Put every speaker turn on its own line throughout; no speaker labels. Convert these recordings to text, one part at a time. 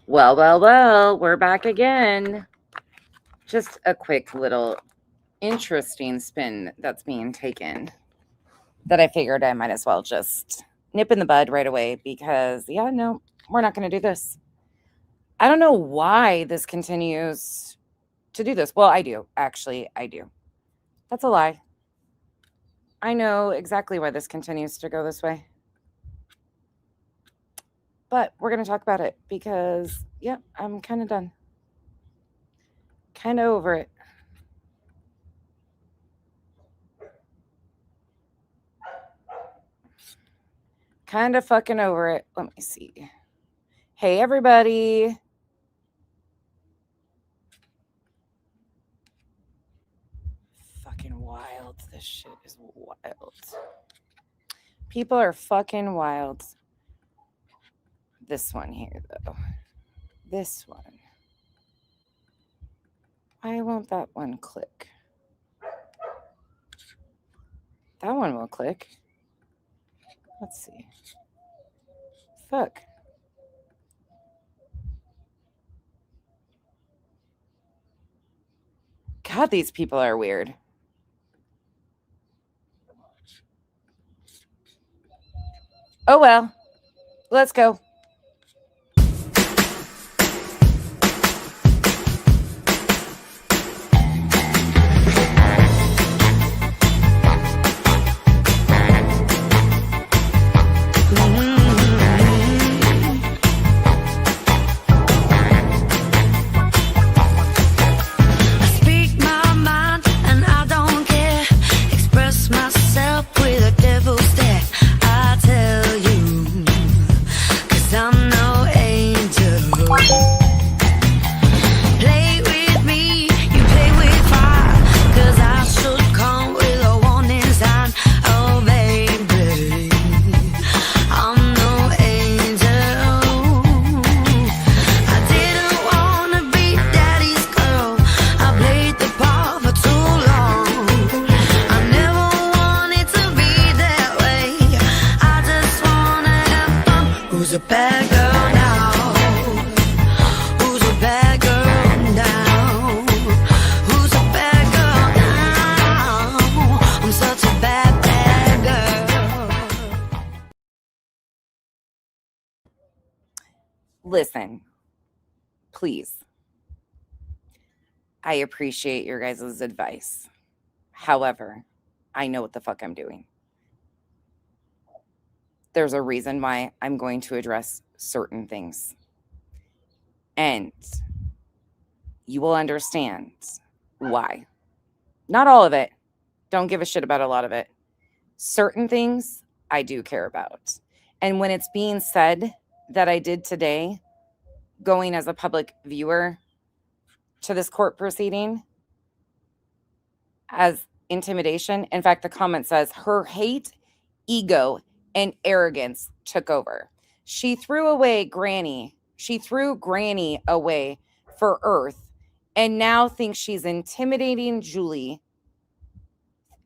Well, we're back again. Just a quick little interesting spin that's being taken that I figured I might as well just nip in the bud right away because, yeah, no, we're not going to do this. I don't know why this continues to do this. Well, I do. Actually, I do. That's a lie. I know exactly why this continues to go this way. But we're going to talk about it because, yeah, I'm kind of done. Kind of over it. Kind of fucking over it. Let me see. Hey, everybody. Fucking wild. This shit is wild. People are fucking wild. This one here, though. This one. Why won't that one click? That one will click. Let's see. Fuck. God, these people are weird. Oh well. Let's go. Listen, please. I appreciate your guys' advice. However, I know what the fuck I'm doing. There's a reason why I'm going to address certain things. And you will understand why. Not all of it. Don't give a shit about a lot of it. Certain things I do care about. And when it's being said that I did today, going as a public viewer to this court proceeding as intimidation, in fact, the comment says her hate, ego, and arrogance took over. She threw away Granny. She threw Granny away for Earth and now thinks she's intimidating Julie.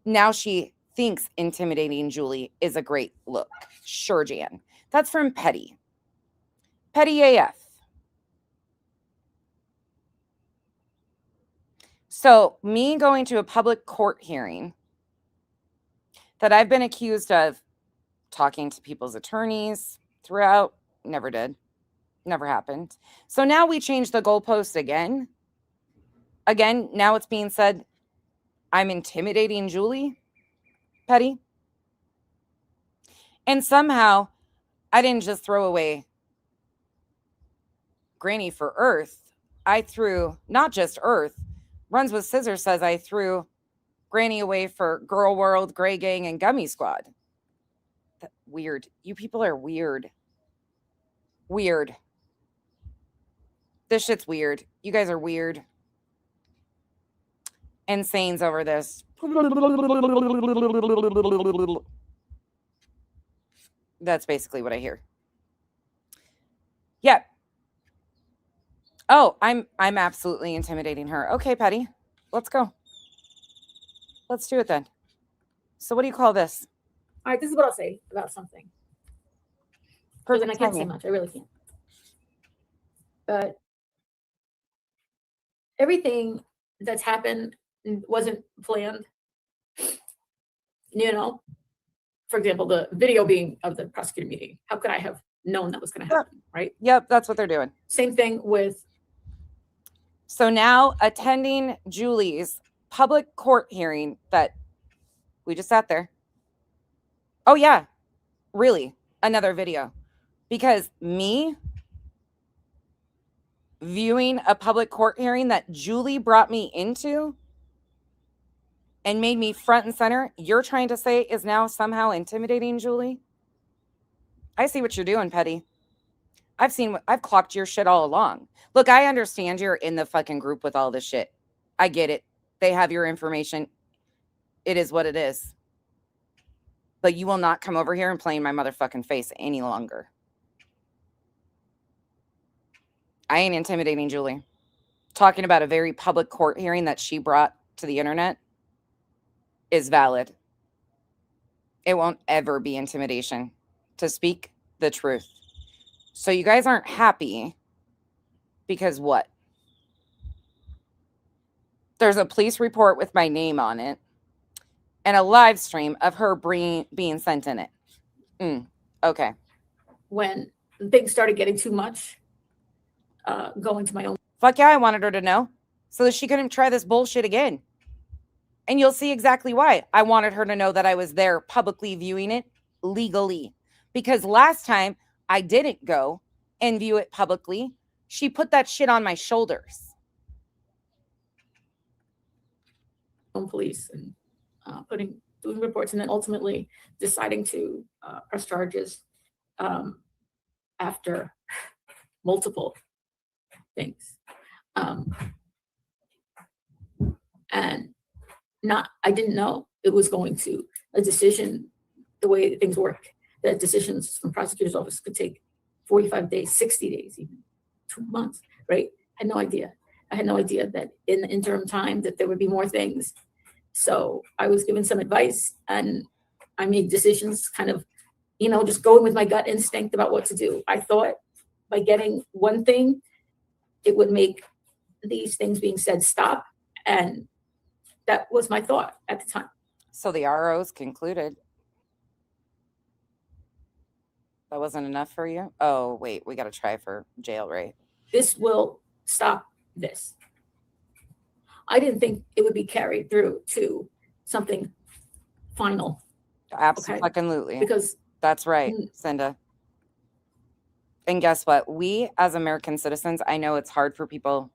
Now she thinks intimidating Julie is a great look. Sure, Jan. That's from Petty. Petty AF. So me going to a public court hearing that I've been accused of talking to people's attorneys throughout, never did. Never happened. So now we change the goalpost again. Again, now it's being said I'm intimidating Julie Petty. And somehow I didn't just throw away Granny for Earth. I threw not just Earth. Runs with Scissors says I threw Granny away for Girl World, Grey Gang, and Gummy Squad. Weird. You people are weird. Weird. This shit's weird. You guys are weird. Insanes over this. That's basically what I hear. Yep. Oh, I'm absolutely intimidating her. Okay, Petty. Let's go. Let's do it then. So what do you call this?
All right, this is what I'll say about something.
Perfect
I can't say
timing.
much. I really can't. But everything that's happened wasn't planned. For example, the video being of the prosecutor meeting. How could I have known that was going to happen, right?
Yep, that's what they're doing.
Same thing with...
So now attending Julie's public court hearing that we just sat there. Oh, yeah, really, another video. Because me viewing a public court hearing that Julie brought me into and made me front and center, you're trying to say is now somehow intimidating, Julie? I see what you're doing, Petty. I've clocked your shit all along. Look, I understand you're in the fucking group with all this shit. I get it. They have your information. It is what it is. But you will not come over here and play in my motherfucking face any longer. I ain't intimidating Julie. Talking about a very public court hearing that she brought to the internet is valid. It won't ever be intimidation to speak the truth. So you guys aren't happy because what? There's a police report with my name on it and a live stream of her being sent in it. Okay.
When things started getting too much, going to my own...
Fuck yeah, I wanted her to know so that she couldn't try this bullshit again. And you'll see exactly why. I wanted her to know that I was there publicly viewing it legally. Because last time I didn't go and view it publicly, she put that shit on my shoulders.
Police and doing reports, and then ultimately deciding to press charges after multiple things. And I didn't know it was going to a decision, the way things work, that decisions from prosecutor's office could take 45 days, 60 days, even 2 months, right? I had no idea. I had no idea that in the interim time that there would be more things. So I was given some advice and I made decisions kind of, just going with my gut instinct about what to do. I thought by getting one thing, it would make these things being said stop. And that was my thought at the time.
So the ROs concluded. That wasn't enough for you? Oh, wait, we got to try for jail, right?
This will stop this. I didn't think it would be carried through to something final.
Absolutely.
Okay? Because
that's right, Cinda. And guess what? We, as American citizens, I know it's hard for people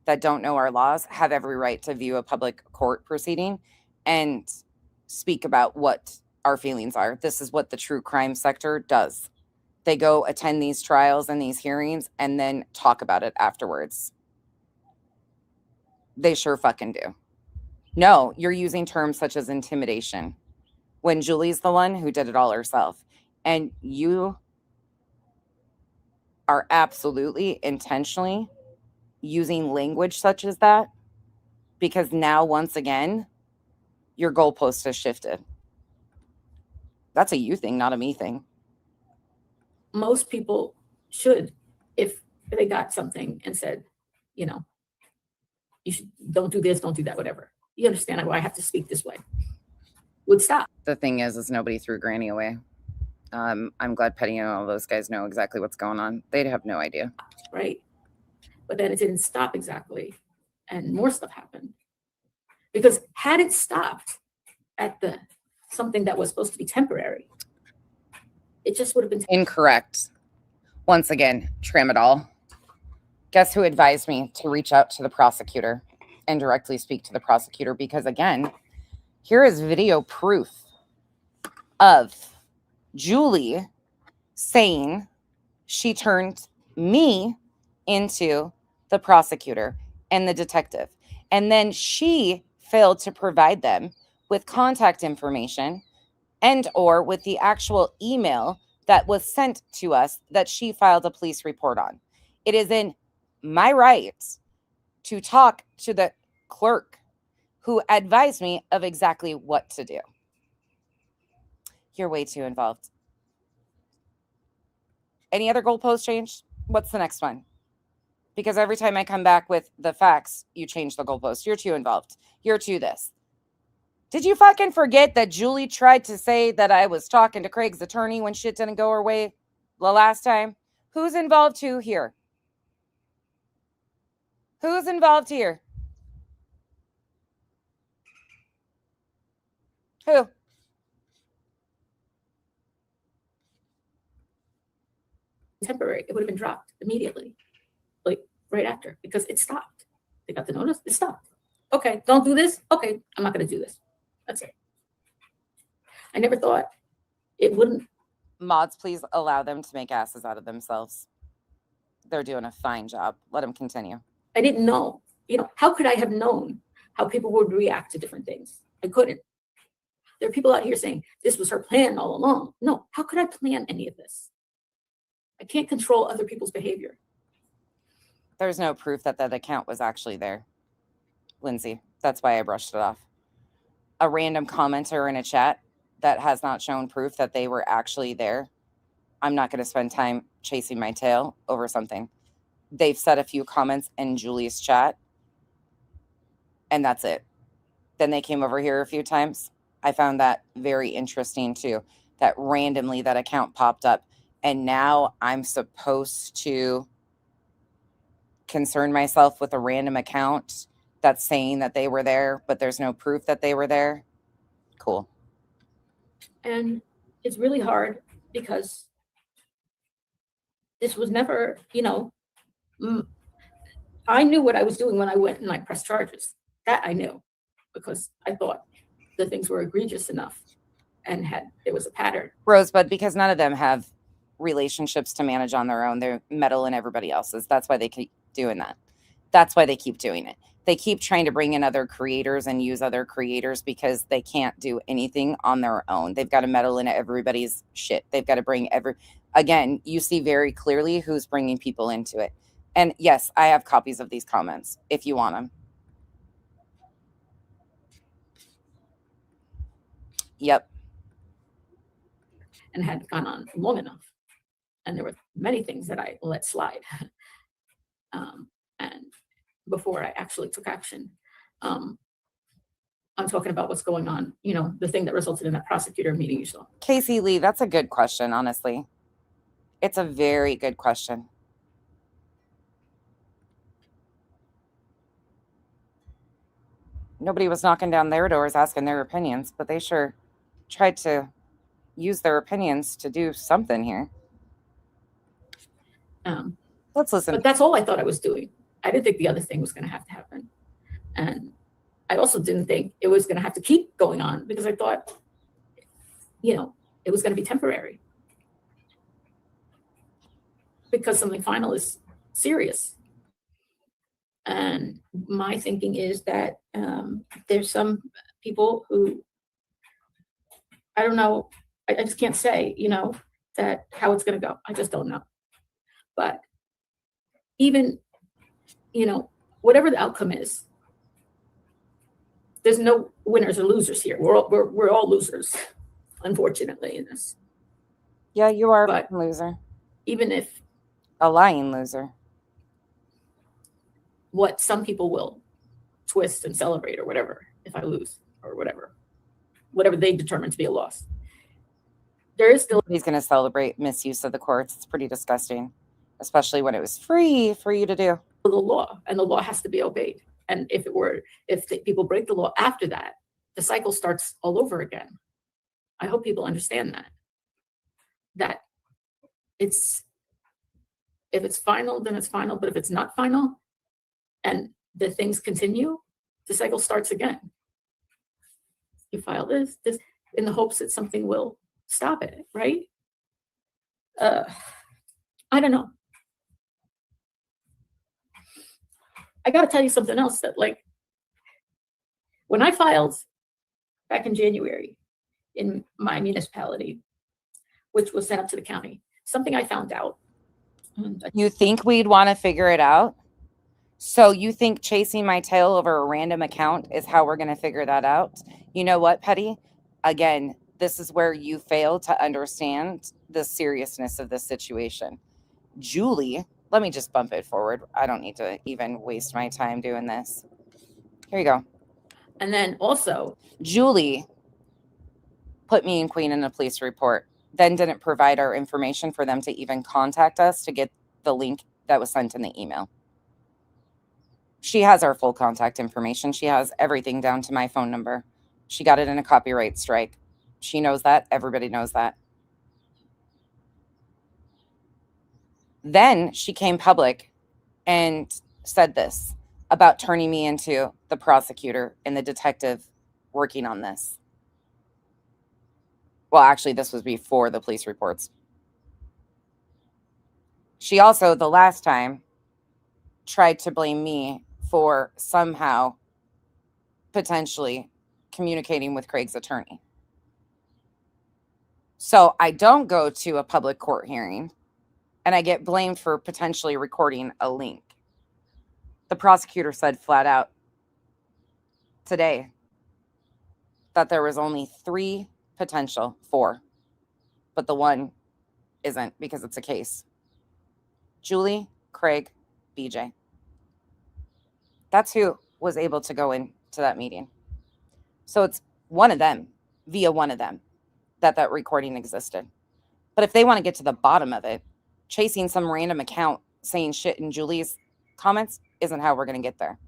that don't know our laws, have every right to view a public court proceeding and speak about what our feelings are. This is what the true crime sector does. They go attend these trials and these hearings and then talk about it afterwards. They sure fucking do. No, you're using terms such as intimidation when Julie's the one who did it all herself. And you are absolutely intentionally using language such as that because now, once again, your goalpost has shifted. That's a you thing, not a me thing.
Most people should, if they got something and said, you should, don't do this, don't do that, whatever. You understand why I have to speak this way. Would stop.
The thing is nobody threw Granny away. I'm glad Petty and all those guys know exactly what's going on. They'd have no idea.
Right. But then it didn't stop exactly. And more stuff happened. Because had it stopped at something that was supposed to be temporary, it just would have been
incorrect. Once again, tramadol. Guess who advised me to reach out to the prosecutor and directly speak to the prosecutor? Because again, here is video proof of Julie saying she turned me into the prosecutor and the detective. And then she failed to provide them with contact information and or with the actual email that was sent to us that she filed a police report on. It is in my right to talk to the clerk who advised me of exactly what to do. You're way too involved. Any other goalpost change? What's the next one? Because every time I come back with the facts, you change the goalpost. You're too involved. You're too this. Did you fucking forget that Julie tried to say that I was talking to Craig's attorney when shit didn't go her way the last time? Who's involved too here? Who's involved here? Who?
Temporary. It would have been dropped immediately, like right after, because it stopped. They got the notice, it stopped. Okay, don't do this. Okay, I'm not going to do this. That's it. I never thought it wouldn't.
Mods, please allow them to make asses out of themselves. They're doing a fine job. Let them continue.
I didn't know. How could I have known how people would react to different things? I couldn't. There are people out here saying this was her plan all along. No, how could I plan any of this? I can't control other people's behavior.
There's no proof that that account was actually there, Lindsay. That's why I brushed it off. A random commenter in a chat that has not shown proof that they were actually there. I'm not going to spend time chasing my tail over something. They've said a few comments in Julie's chat, and that's it. Then they came over here a few times. I found that very interesting too, that randomly that account popped up. And now I'm supposed to concern myself with a random account that's saying that they were there, but there's no proof that they were there. Cool.
And it's really hard because this was never, I knew what I was doing when I went and I pressed charges. That I knew because I thought the things were egregious enough and there was a pattern.
Rosebud, because none of them have relationships to manage on their own. They're metal in everybody else's. That's why they keep doing that. That's why they keep doing it. They keep trying to bring in other creators and use other creators because they can't do anything on their own. They've got to meddle in everybody's shit. They've got to bring again, you see very clearly who's bringing people into it. And yes, I have copies of these comments if you want them. Yep.
And had gone on long enough. And there were many things that I let slide. And before I actually took action, I'm talking about what's going on, the thing that resulted in that prosecutor meeting you saw.
Casey Lee, that's a good question, honestly. It's a very good question. Nobody was knocking down their doors asking their opinions, but they sure tried to use their opinions to do something here. Let's listen.
But that's all I thought I was doing. I didn't think the other thing was going to have to happen. And I also didn't think it was going to have to keep going on because I thought, it was going to be temporary. Because something final is serious. And my thinking is that there's some people who, I don't know, I just can't say, that how it's going to go. I just don't know. But even, whatever the outcome is, there's no winners or losers here. We're all losers, unfortunately, in this.
Yeah, you are a loser.
Even if
a lying loser.
What some people will twist and celebrate or whatever if I lose or whatever they determine to be a loss. There is still
he's going to celebrate misuse of the courts. It's pretty disgusting, especially when it was free for you to do.
The law, and the law has to be obeyed. And if people break the law after that, the cycle starts all over again. I hope people understand that if it's final, then it's final. But if it's not final and the things continue, the cycle starts again. You file this in the hopes that something will stop it, right? I don't know. I got to tell you something else that, when I filed back in January in my municipality, which was sent up to the county, something I found out.
You think we'd want to figure it out? So you think chasing my tail over a random account is how we're going to figure that out? You know what, Petty? Again, this is where you fail to understand the seriousness of this situation. Julie, let me just bump it forward. I don't need to even waste my time doing this. Here you go.
And then also,
Julie put me and Queen in a police report, then didn't provide our information for them to even contact us to get the link that was sent in the email. She has our full contact information. She has everything down to my phone number. She got it in a copyright strike. She knows that. Everybody knows that. Then she came public and said this about turning me into the prosecutor and the detective working on this. Well, actually, this was before the police reports. She also, the last time, tried to blame me for somehow potentially communicating with Craig's attorney. So I don't go to a public court hearing and I get blamed for potentially recording a link. The prosecutor said flat out today that there was only 3 potential, 4, but the one isn't because it's a case. Julie, Craig, BJ. That's who was able to go into that meeting. So it's one of them, via one of them, that recording existed. But if they want to get to the bottom of it, chasing some random account saying shit in Julie's comments isn't how we're going to get there.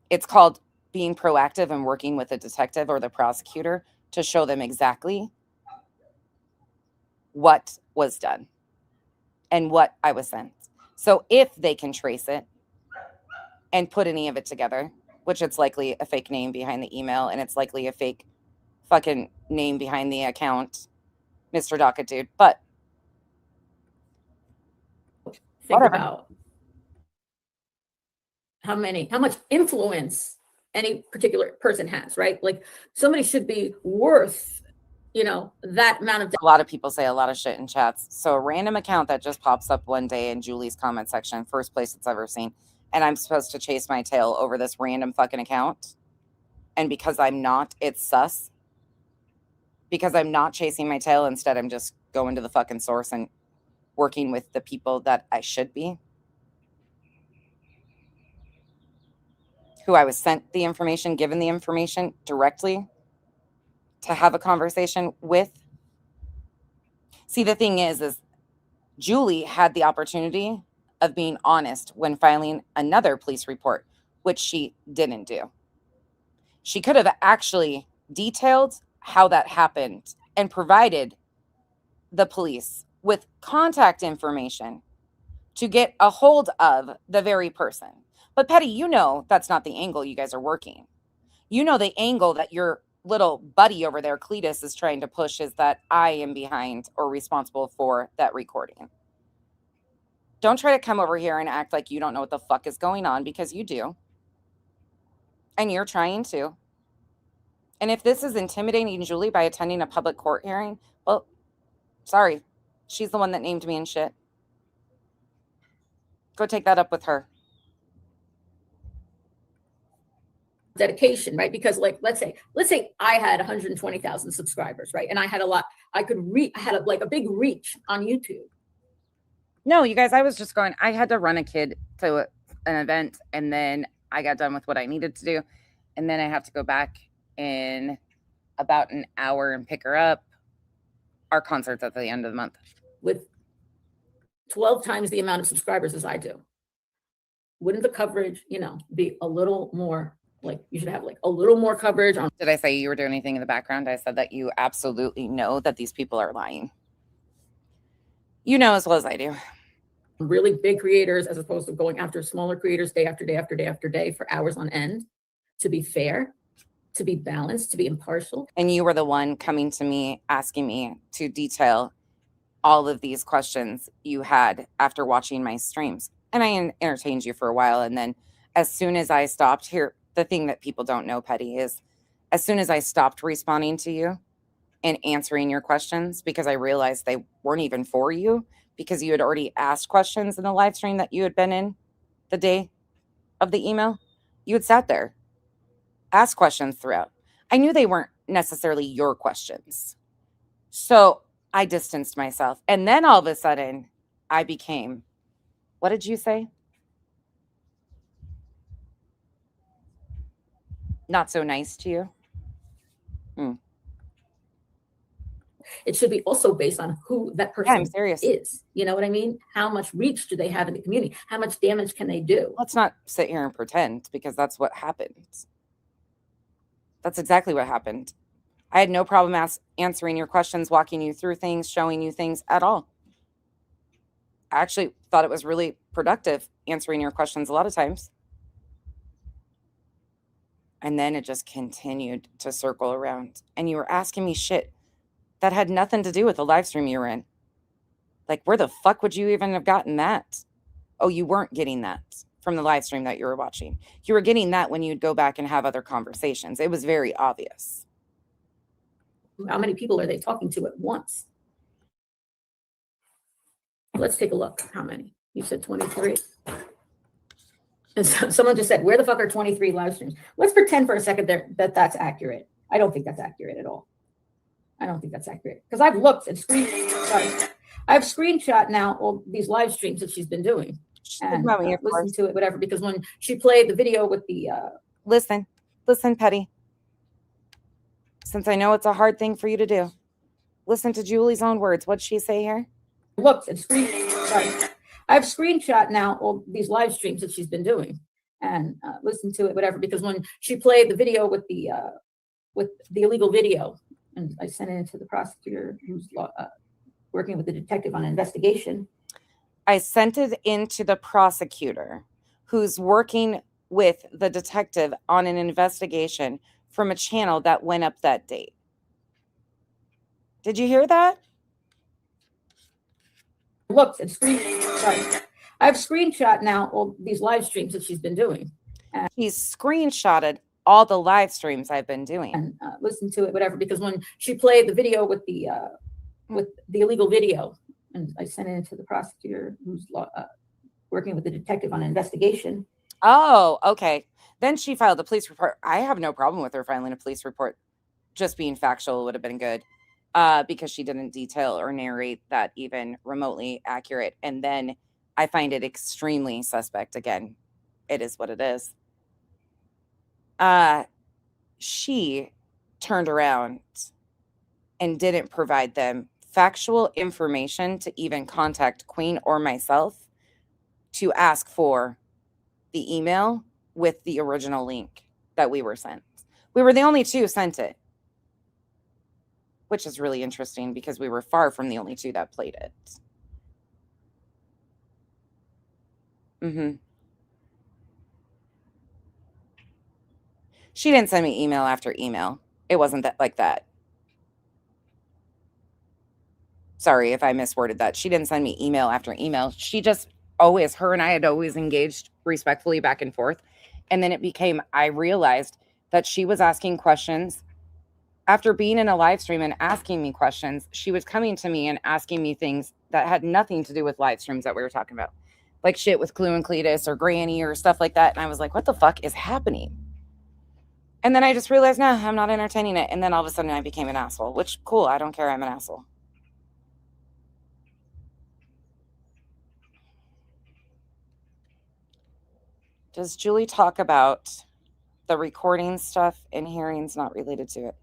It's called being proactive and working with a detective or the prosecutor to show them exactly what was done and what I was sent. So if they can trace it and put any of it together, which it's likely a fake name behind the email and it's likely a fake fucking name behind the account, Mr. Docket Dude. But
think about how much influence any particular person has, right? Like somebody should be worth, that amount of.
A lot of people say a lot of shit in chats. So a random account that just pops up one day in Julie's comment section, first place it's ever seen. And I'm supposed to chase my tail over this random fucking account. And because I'm not, it's sus. Because I'm not chasing my tail. Instead, I'm just going to the fucking source and working with the people that I should be. Who I was sent the information, given the information directly to have a conversation with. See, the thing is Julie had the opportunity of being honest when filing another police report, which she didn't do. She could have actually detailed how that happened and provided the police with contact information to get a hold of the very person. But Petty, that's not the angle you guys are working. The angle that your little buddy over there, Cletus, is trying to push is that I am behind or responsible for that recording. Don't try to come over here and act like you don't know what the fuck is going on, because you do. And you're trying to. And if this is intimidating Julie by attending a public court hearing, well, sorry. She's the one that named me and shit. Go take that up with her.
Dedication, right? Because let's say I had 120,000 subscribers, right? And I had a lot, I had a big reach on YouTube.
No, you guys, I was just going, I had to run a kid to an event and then I got done with what I needed to do. And then I have to go back in about an hour and pick her up. Our concert's at the end of the month.
With 12 times the amount of subscribers as I do. Wouldn't the coverage, be a little more, you should have a little more coverage on.
Did I say you were doing anything in the background? I said that you absolutely know that these people are lying. You know as well as I do.
Really big creators as opposed to going after smaller creators day after day after day after day for hours on end, to be fair, to be balanced, to be impartial.
And you were the one coming to me, asking me to detail all of these questions you had after watching my streams. And I entertained you for a while. And then as soon as I stopped here, the thing that people don't know, Petty, is as soon as I stopped responding to you and answering your questions, because I realized they weren't even for you, because you had already asked questions in the live stream that you had been in the day of the email, you had sat there, asked questions throughout. I knew they weren't necessarily your questions. So I distanced myself. And then all of a sudden, I became What did you say? Not so nice to you?
It should be also based on who that
Yeah, I'm
person
serious.
is. You know what I mean? How much reach do they have in the community? How much damage can they do?
Let's not sit here and pretend, because that's what happened. That's exactly what happened. I had no problem answering your questions, walking you through things, showing you things at all. I actually thought it was really productive answering your questions a lot of times. And then it just continued to circle around. And you were asking me shit that had nothing to do with the live stream you were in. Like, where the fuck would you even have gotten that? Oh, you weren't getting that from the live stream that you were watching. You were getting that when you'd go back and have other conversations. It was very obvious.
How many people are they talking to at once? Let's take a look. How many? You said 23. And someone just said, where the fuck are 23 live streams? Let's pretend for a second that that's accurate. I don't think that's accurate at all. I don't think that's accurate. Because I've looked at I've screenshot now all these live streams that she's been doing. And listen to it, whatever. Because when she played the video with the...
Listen, Petty. Since I know it's a hard thing for you to do, listen to Julie's own words. What'd she say here?
Looked at I've screenshot now all these live streams that she's been doing, and listen to it, whatever. Because when she played the video with the illegal video, and I sent it to the prosecutor who's working with the detective on an investigation.
I sent it into the prosecutor who's working with the detective on an investigation from a channel that went up that date. Did you hear that?
Looked at I've screenshot now all these live streams that she's been doing.
He's screenshotted all the live streams I've been doing.
And listen to it, whatever. Because when she played the video with the illegal video, and I sent it to the prosecutor who's working with the detective on an investigation.
Oh, okay. Then she filed a police report. I have no problem with her filing a police report. Just being factual would have been good, because she didn't detail or narrate that even remotely accurate. And then I find it extremely suspect. Again, it is what it is. She turned around and didn't provide them factual information to even contact Queen or myself to ask for the email with the original link that we were sent. We were the only two sent it, which is really interesting because we were far from the only two that played it. She didn't send me email after email. It wasn't that like that. Sorry if I misworded that. She didn't send me email after email. She just always, her and I had always engaged respectfully back and forth. And then it became, I realized that she was asking questions. After being in a live stream and asking me questions, she was coming to me and asking me things that had nothing to do with live streams that we were talking about. Like shit with Clue and Cletus or Granny or stuff like that. And I was like, what the fuck is happening? And then I just realized, nah, I'm not entertaining it. And then all of a sudden I became an asshole, which cool. I don't care. I'm an asshole. Does Julie talk about the recording stuff in hearings not related to it?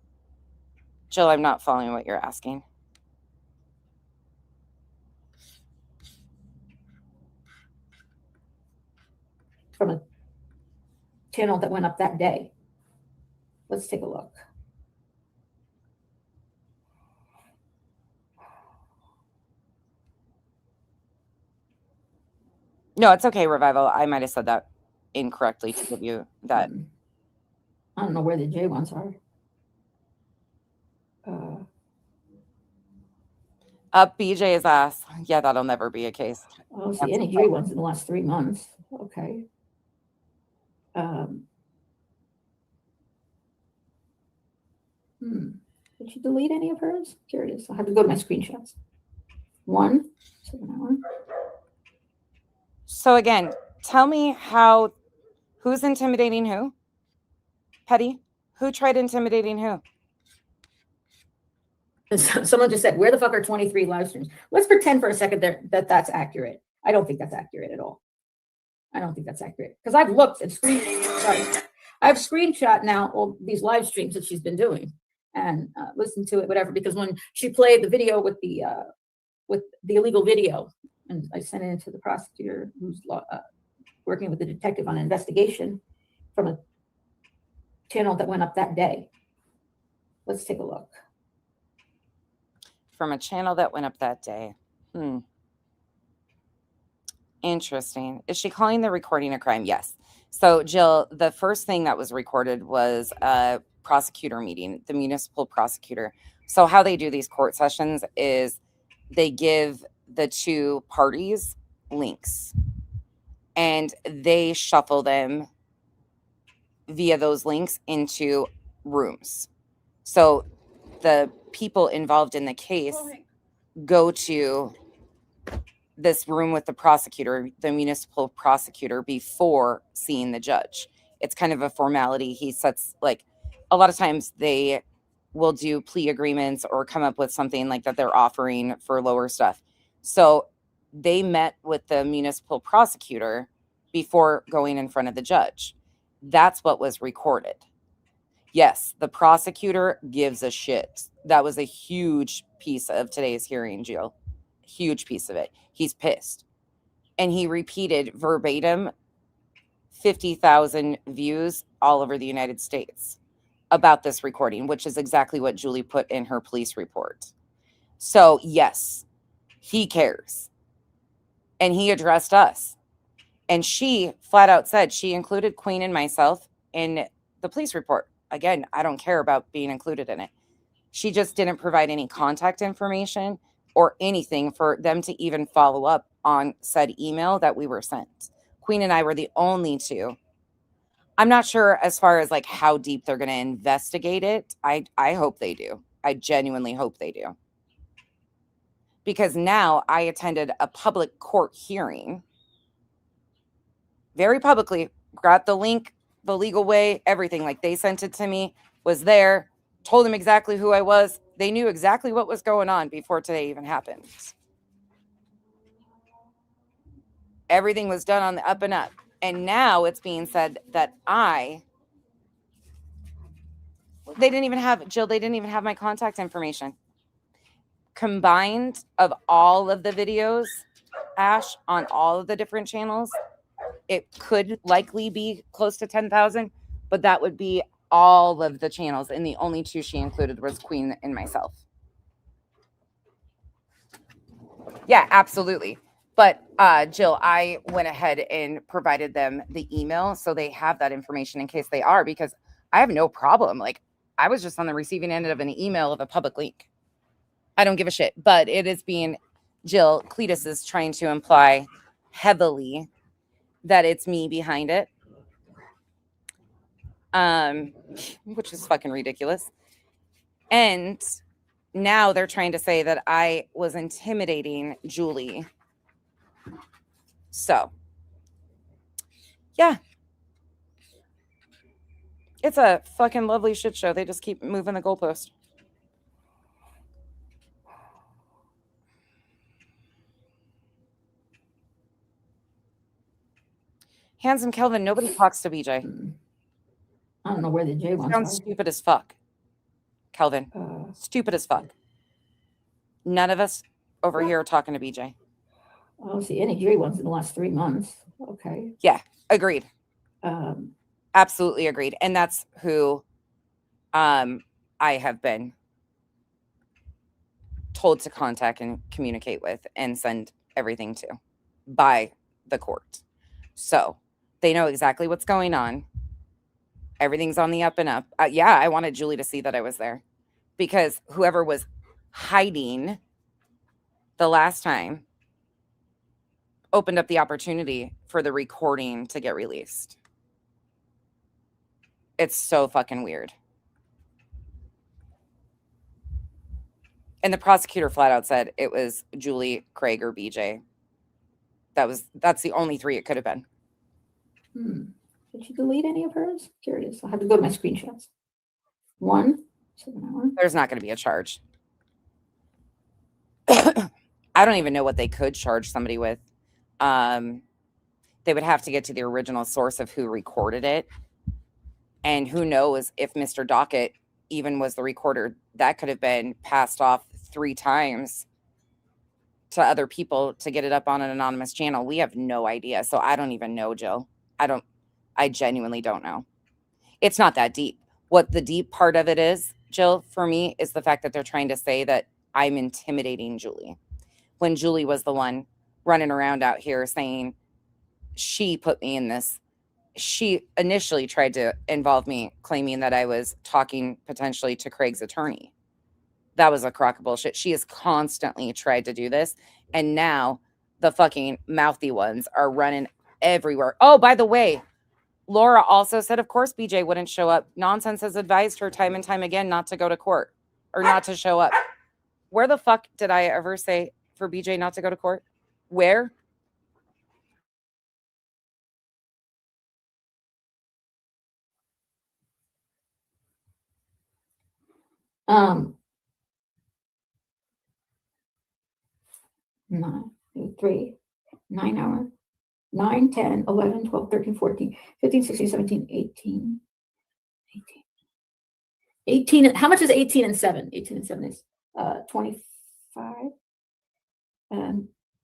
Jill, I'm not following what you're asking.
From a channel that went up that day. Let's take a look.
No, it's okay, Revival. I might have said that incorrectly to give you that.
I don't know where the J ones are.
Up BJ's ass. Yeah, that'll never be a case.
I don't see any J ones in the last 3 months. Okay. Did she delete any of hers? Curious. I'll have to go to my screenshots. 1 second.
So again, tell me who's intimidating who? Petty? Who tried intimidating who?
Someone just said, where the fuck are 23 live streams? Let's pretend for a second that that's accurate. I don't think that's accurate at all. I don't think that's accurate because I've looked and I've screenshot now all these live streams that she's been doing and listened to it, whatever. Because when she played the video with the illegal video, and I sent it to the prosecutor who's working with the detective on an investigation from a channel that went up that day. Let's take a look.
From a channel that went up that day. Interesting. Is she calling the recording a crime? Yes. So, Jill, the first thing that was recorded was a prosecutor meeting, the municipal prosecutor. So how they do these court sessions is they give the two parties links and they shuffle them via those links into rooms. So the people involved in the case go to this room with the prosecutor, the municipal prosecutor, before seeing the judge. It's kind of a formality. He sets, like, a lot of times they will do plea agreements or come up with something like that they're offering for lower stuff. So they met with the municipal prosecutor before going in front of the judge. That's what was recorded. Yes, the prosecutor gives a shit. That was a huge piece of today's hearing, Jill. Huge piece of it. He's pissed. And he repeated verbatim 50,000 views all over the United States about this recording, which is exactly what Julie put in her police report. So, yes, he cares. And he addressed us. And she flat out said she included Queen and myself in the police report. Again, I don't care about being included in it. She just didn't provide any contact information or anything for them to even follow up on said email that we were sent. Queen and I were the only two. I'm not sure as far as like how deep they're going to investigate it. I hope they do. I genuinely hope they do. Because now I attended a public court hearing very publicly, got the link, the legal way, everything. Like they sent it to me, was there, told them exactly who I was. They knew exactly what was going on before today even happened. Everything was done on the up and up. And now it's being said that they didn't even have, Jill, they didn't even have my contact information. Combined of all of the videos, Ash, on all of the different channels, it could likely be close to 10,000, but that would be all of the channels. And the only two she included was Queen and myself. Yeah, absolutely. But Jill, I went ahead and provided them the email so they have that information in case they are, because I have no problem. Like I was just on the receiving end of an email of a public link. I don't give a shit, but it is being, Jill, Cletus is trying to imply heavily that it's me behind it, which is fucking ridiculous. And now they're trying to say that I was intimidating Julie. So, yeah. It's a fucking lovely shit show. They just keep moving the goalpost. Handsome Kelvin, nobody talks to BJ.
I don't know where the J ones
Sounds
are.
stupid as fuck. Kelvin, stupid as fuck. None of us over here are talking to BJ.
I don't see any J ones in the last 3 months. Okay.
Yeah, agreed. Absolutely agreed. And that's who I have been told to contact and communicate with and send everything to by the court. So they know exactly what's going on. Everything's on the up and up. Yeah, I wanted Julie to see that I was there because whoever was hiding the last time opened up the opportunity for the recording to get released. It's so fucking weird. And the prosecutor flat out said it was Julie, Craig, or BJ. That's the only three it could have been.
Did she delete any of hers? Curious. I'll have to go to my screenshots. 1 7
There's not going to be a charge. I don't even know what they could charge somebody with. They would have to get to the original source of who recorded it. And who knows if Mr. Dockett even was the recorder. That could have been passed off 3 times to other people to get it up on an anonymous channel. We have no idea. So I don't even know, Jill. I genuinely don't know. It's not that deep. What the deep part of it is, Jill, for me, is the fact that they're trying to say that I'm intimidating Julie, when Julie was the one running around out here saying she put me in this. She initially tried to involve me, claiming that I was talking potentially to Craig's attorney. That was a crock of bullshit. She has constantly tried to do this. And now the fucking mouthy ones are running everywhere. Oh, by the way, Laura also said, of course, BJ wouldn't show up. Nonsense has advised her time and time again not to go to court or not to show up. Where the fuck did I ever say for BJ not to go to court? Where?
Nine, 3, 9 hour, 9, 10, 11, 12, 13, 14, 15, 16, 17, 18. 18. How much is 18 and 7? 18 and 7 is 25.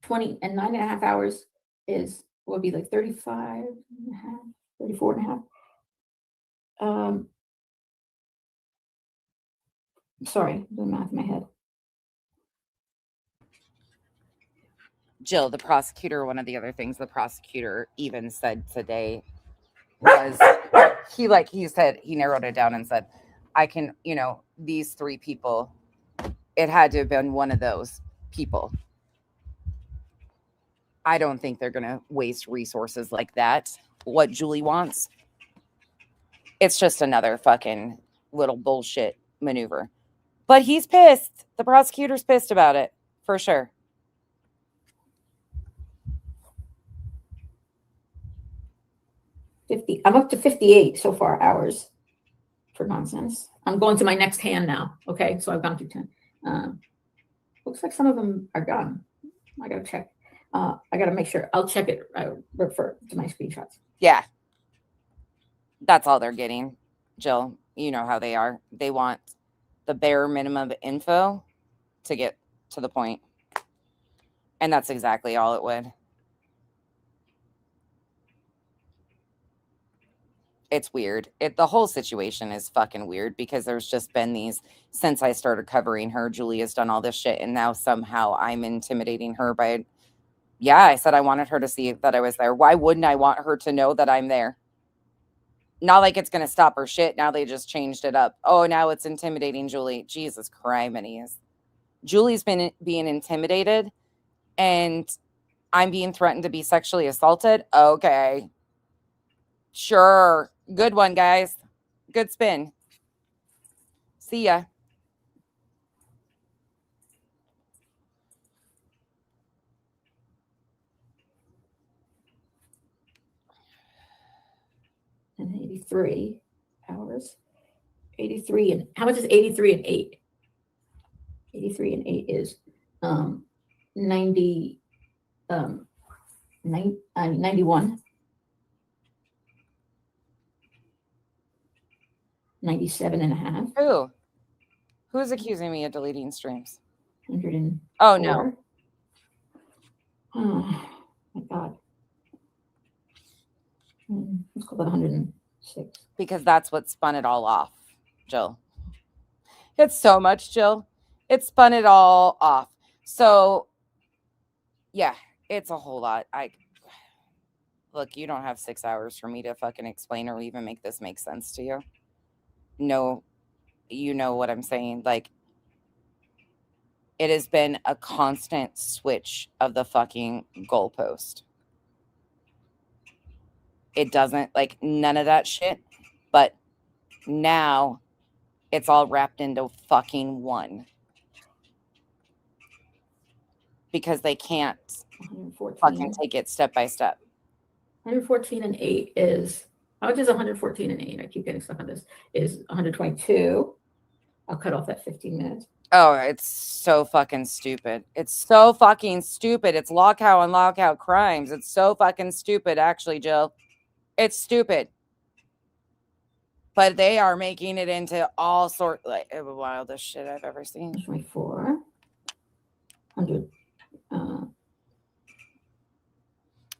20 and 9.5 hours is would be like 35 and a half, 34 and a half. Sorry, doing math in my head.
Jill, the prosecutor, one of the other things the prosecutor even said today was he said, he narrowed it down and said, I can, these 3 people, it had to have been one of those people. I don't think they're going to waste resources like that. What Julie wants, it's just another fucking little bullshit maneuver. But he's pissed. The prosecutor's pissed about it, for sure.
I'm up to 58 so far hours for nonsense. I'm going to my next hand now. Okay, so I've gone through 10. Looks like some of them are gone. I gotta check. I gotta make sure. I'll check it. I refer to my screenshots.
Yeah. That's all they're getting, Jill. You know how they are. They want the bare minimum info to get to the point. And that's exactly all it would. It's weird. The whole situation is fucking weird because there's just been these, since I started covering her, Julie has done all this shit, and now somehow I'm intimidating her by, I said I wanted her to see that I was there. Why wouldn't I want her to know that I'm there? Not like it's going to stop her shit. Now they just changed it up. Oh, now it's intimidating Julie. Jesus Christ. Julie's been being intimidated, and I'm being threatened to be sexually assaulted. Okay. Sure. Good one, guys. Good spin. See ya.
And 83 hours. 83 and how much is 83 and 8? 83 and 8 is 90 91. 97 and a half.
Who's accusing me of deleting streams?
100.
Oh, no.
Oh, my God. Let's call that 106.
Because that's what spun it all off, Jill. It's so much, Jill. It spun it all off. So, yeah, it's a whole lot. Look, you don't have 6 hours for me to fucking explain or even make this make sense to you. No, you know what I'm saying. Like, it has been a constant switch of the fucking goalpost. It doesn't, like, none of that shit. But now it's all wrapped into fucking one. Because they can't fucking take it step by step.
114 and 8 is, how much is 114 and 8? I keep getting stuck on this. Is 122. I'll cut off that 15 minutes.
Oh, it's so fucking stupid. It's so fucking stupid. It's lockout and lockout crimes. It's so fucking stupid, actually, Jill. It's stupid. But they are making it into all sorts, like, the wildest shit I've ever seen.
24, 100,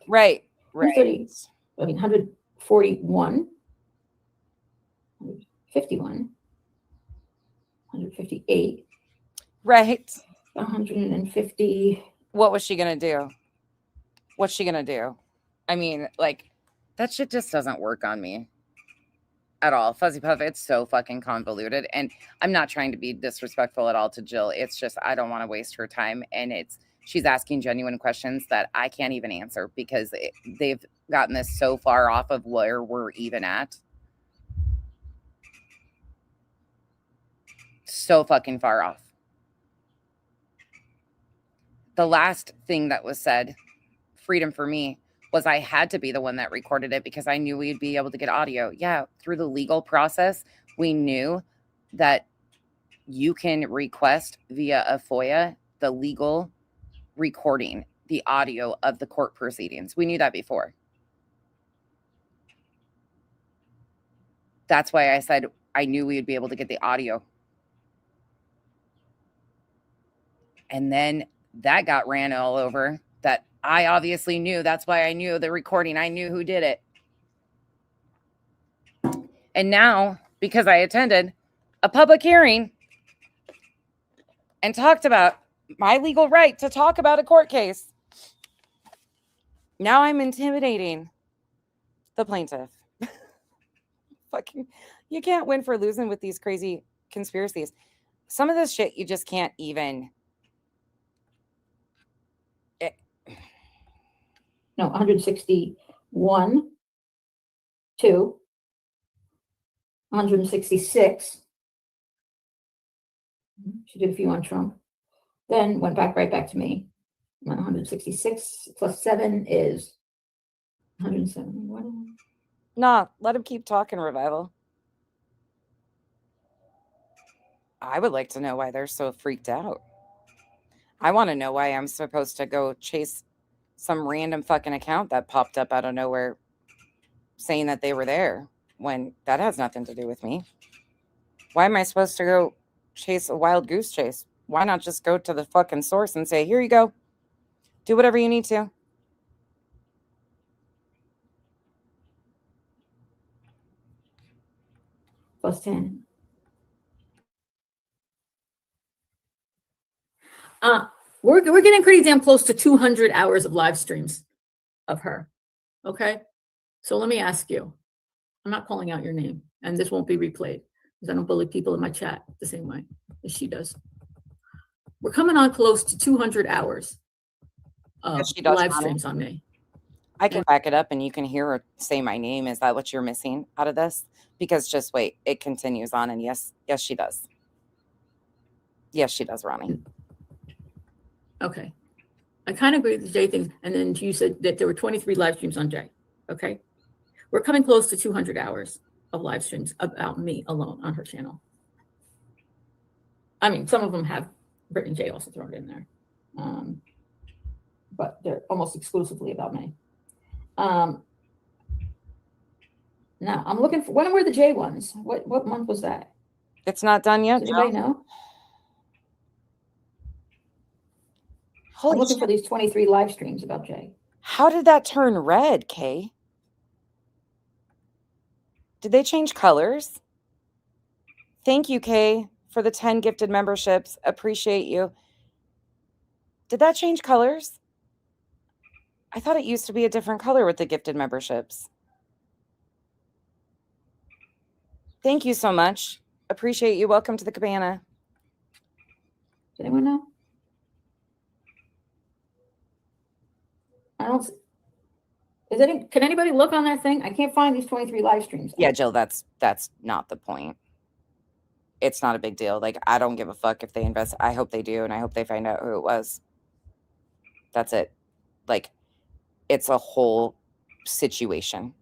Right.
130, I mean, 141, 151, 158,
Right.
150.
What was she going to do? What's she going to do? I mean, like, that shit just doesn't work on me at all. Fuzzy Puff, it's so fucking convoluted. And I'm not trying to be disrespectful at all to Jill. It's just, I don't want to waste her time. And she's asking genuine questions that I can't even answer because they've gotten this so far off of where we're even at. So fucking far off. The last thing that was said, freedom for me, was I had to be the one that recorded it because I knew we'd be able to get audio. Yeah, through the legal process, we knew that you can request via a FOIA the legal recording, the audio of the court proceedings. We knew that before. That's why I said I knew we would be able to get the audio. And then that got ran all over. That I obviously knew. That's why I knew the recording. I knew who did it. And now, because I attended a public hearing and talked about my legal right to talk about a court case, now I'm intimidating the plaintiff. Fucking, you can't win for losing with these crazy conspiracies. Some of this shit you just can't even.
No, 161, 2, 166. She did a few on Trump. Then went right back to me. 166 plus 7 is 171.
Nah, let him keep talking, Revival. I would like to know why they're so freaked out. I want to know why I'm supposed to go chase some random fucking account that popped up out of nowhere saying that they were there when that has nothing to do with me. Why am I supposed to go chase a wild goose chase? Why not just go to the fucking source and say, here you go. Do whatever you need to.
Plus 10. We're getting pretty damn close to 200 hours of live streams of her. Okay. So let me ask you, I'm not calling out your name, and this won't be replayed because I don't bully people in my chat the same way as she does. We're coming on close to 200 hours of live streams on me.
I can back it up and you can hear her say my name. Is that what you're missing out of this? Because just wait, it continues on. And yes, she does. Yes, she does, Ronnie.
Okay. I kind of agree with the Jay thing. And then you said that there were 23 live streams on Jay. Okay. We're coming close to 200 hours of live streams about me alone on her channel. I mean, some of them have Britt and Jay also thrown in there. But they're almost exclusively about me. Now I'm looking for, when were the Jay ones? What month was that?
It's not done yet.
Does anybody know? I'm looking for these 23 live streams about Jay.
How did that turn red, Kay? Did they change colors? Thank you, Kay, for the 10 gifted memberships. Appreciate you. Did that change colors? I thought it used to be a different color with the gifted memberships. Thank you so much. Appreciate you. Welcome to the cabana.
Does anyone know? I don't. Can anybody look on that thing? I can't find these 23 live streams.
Yeah, Jill, that's not the point. It's not a big deal. Like, I don't give a fuck if they invest. I hope they do, and I hope they find out who it was. That's it. Like, it's a whole situation.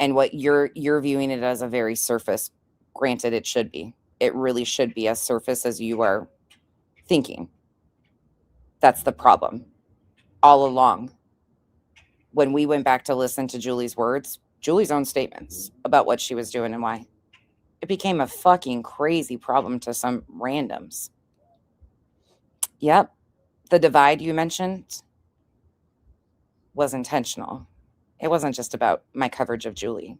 And what you're viewing it as a very surface, granted, it should be. it really should be as surface as you are thinking. That's the problem. All along, when we went back to listen to Julie's words, Julie's own statements about what she was doing and why, it became a fucking crazy problem to some randoms. Yep. The divide you mentioned was intentional. It wasn't just about my coverage of Julie.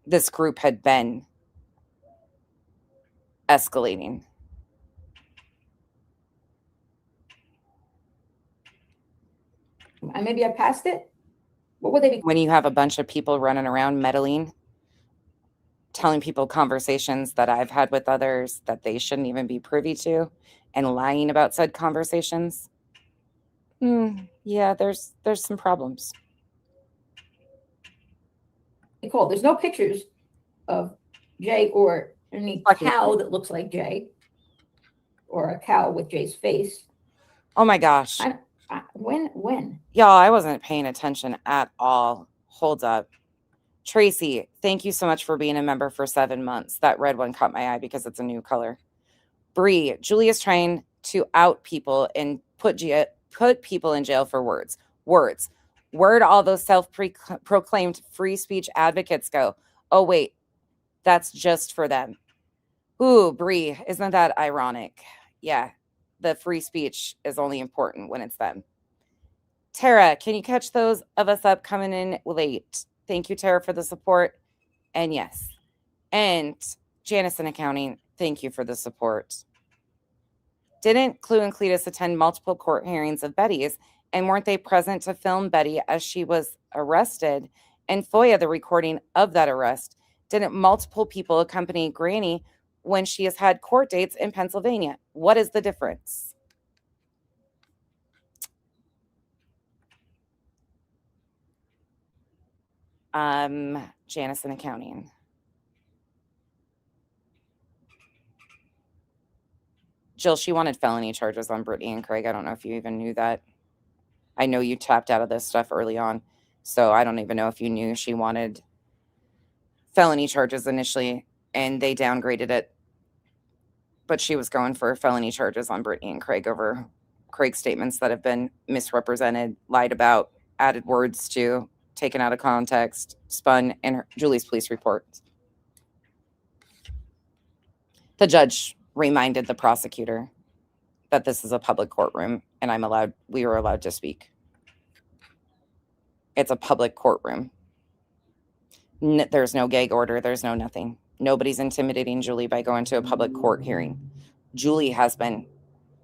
This group had been escalating.
And maybe I passed it. What would they be?
When you have a bunch of people running around meddling, telling people conversations that I've had with others that they shouldn't even be privy to, and lying about said conversations, yeah, there's some problems.
Nicole, there's no pictures of Jay or any cow that looks like Jay, or a cow with Jay's face.
Oh my gosh.
When?
Y'all, I wasn't paying attention at all. Hold up. Tracy, thank you so much for being a member for 7 months. That red one caught my eye because it's a new color. Bree, Julie is trying to out people and put people in jail for words. Where'd all those self-proclaimed free speech advocates go? Oh, wait, that's just for them. Ooh, Bree, isn't that ironic? Yeah, the free speech is only important when it's them. Tara, can you catch those of us up coming in late? Thank you, Tara, for the support. And yes. And Janice in accounting, thank you for the support. Didn't Clue and Cletus attend multiple court hearings of Betty's, and weren't they present to film Betty as she was arrested and FOIA the recording of that arrest? Didn't multiple people accompany Granny when she has had court dates in Pennsylvania? What is the difference? Janice in accounting. Jill, she wanted felony charges on Brittany and Craig. I don't know if you even knew that. I know you tapped out of this stuff early on, so I don't even know if you knew she wanted felony charges initially, and they downgraded it. But she was going for felony charges on Brittany and Craig over Craig's statements that have been misrepresented, lied about, added words to, taken out of context, spun in Julie's police reports. The judge reminded the prosecutor that this is a public courtroom and we were allowed to speak. It's a public courtroom. There's no gag order. There's no nothing. Nobody's intimidating Julie by going to a public court hearing. Julie has been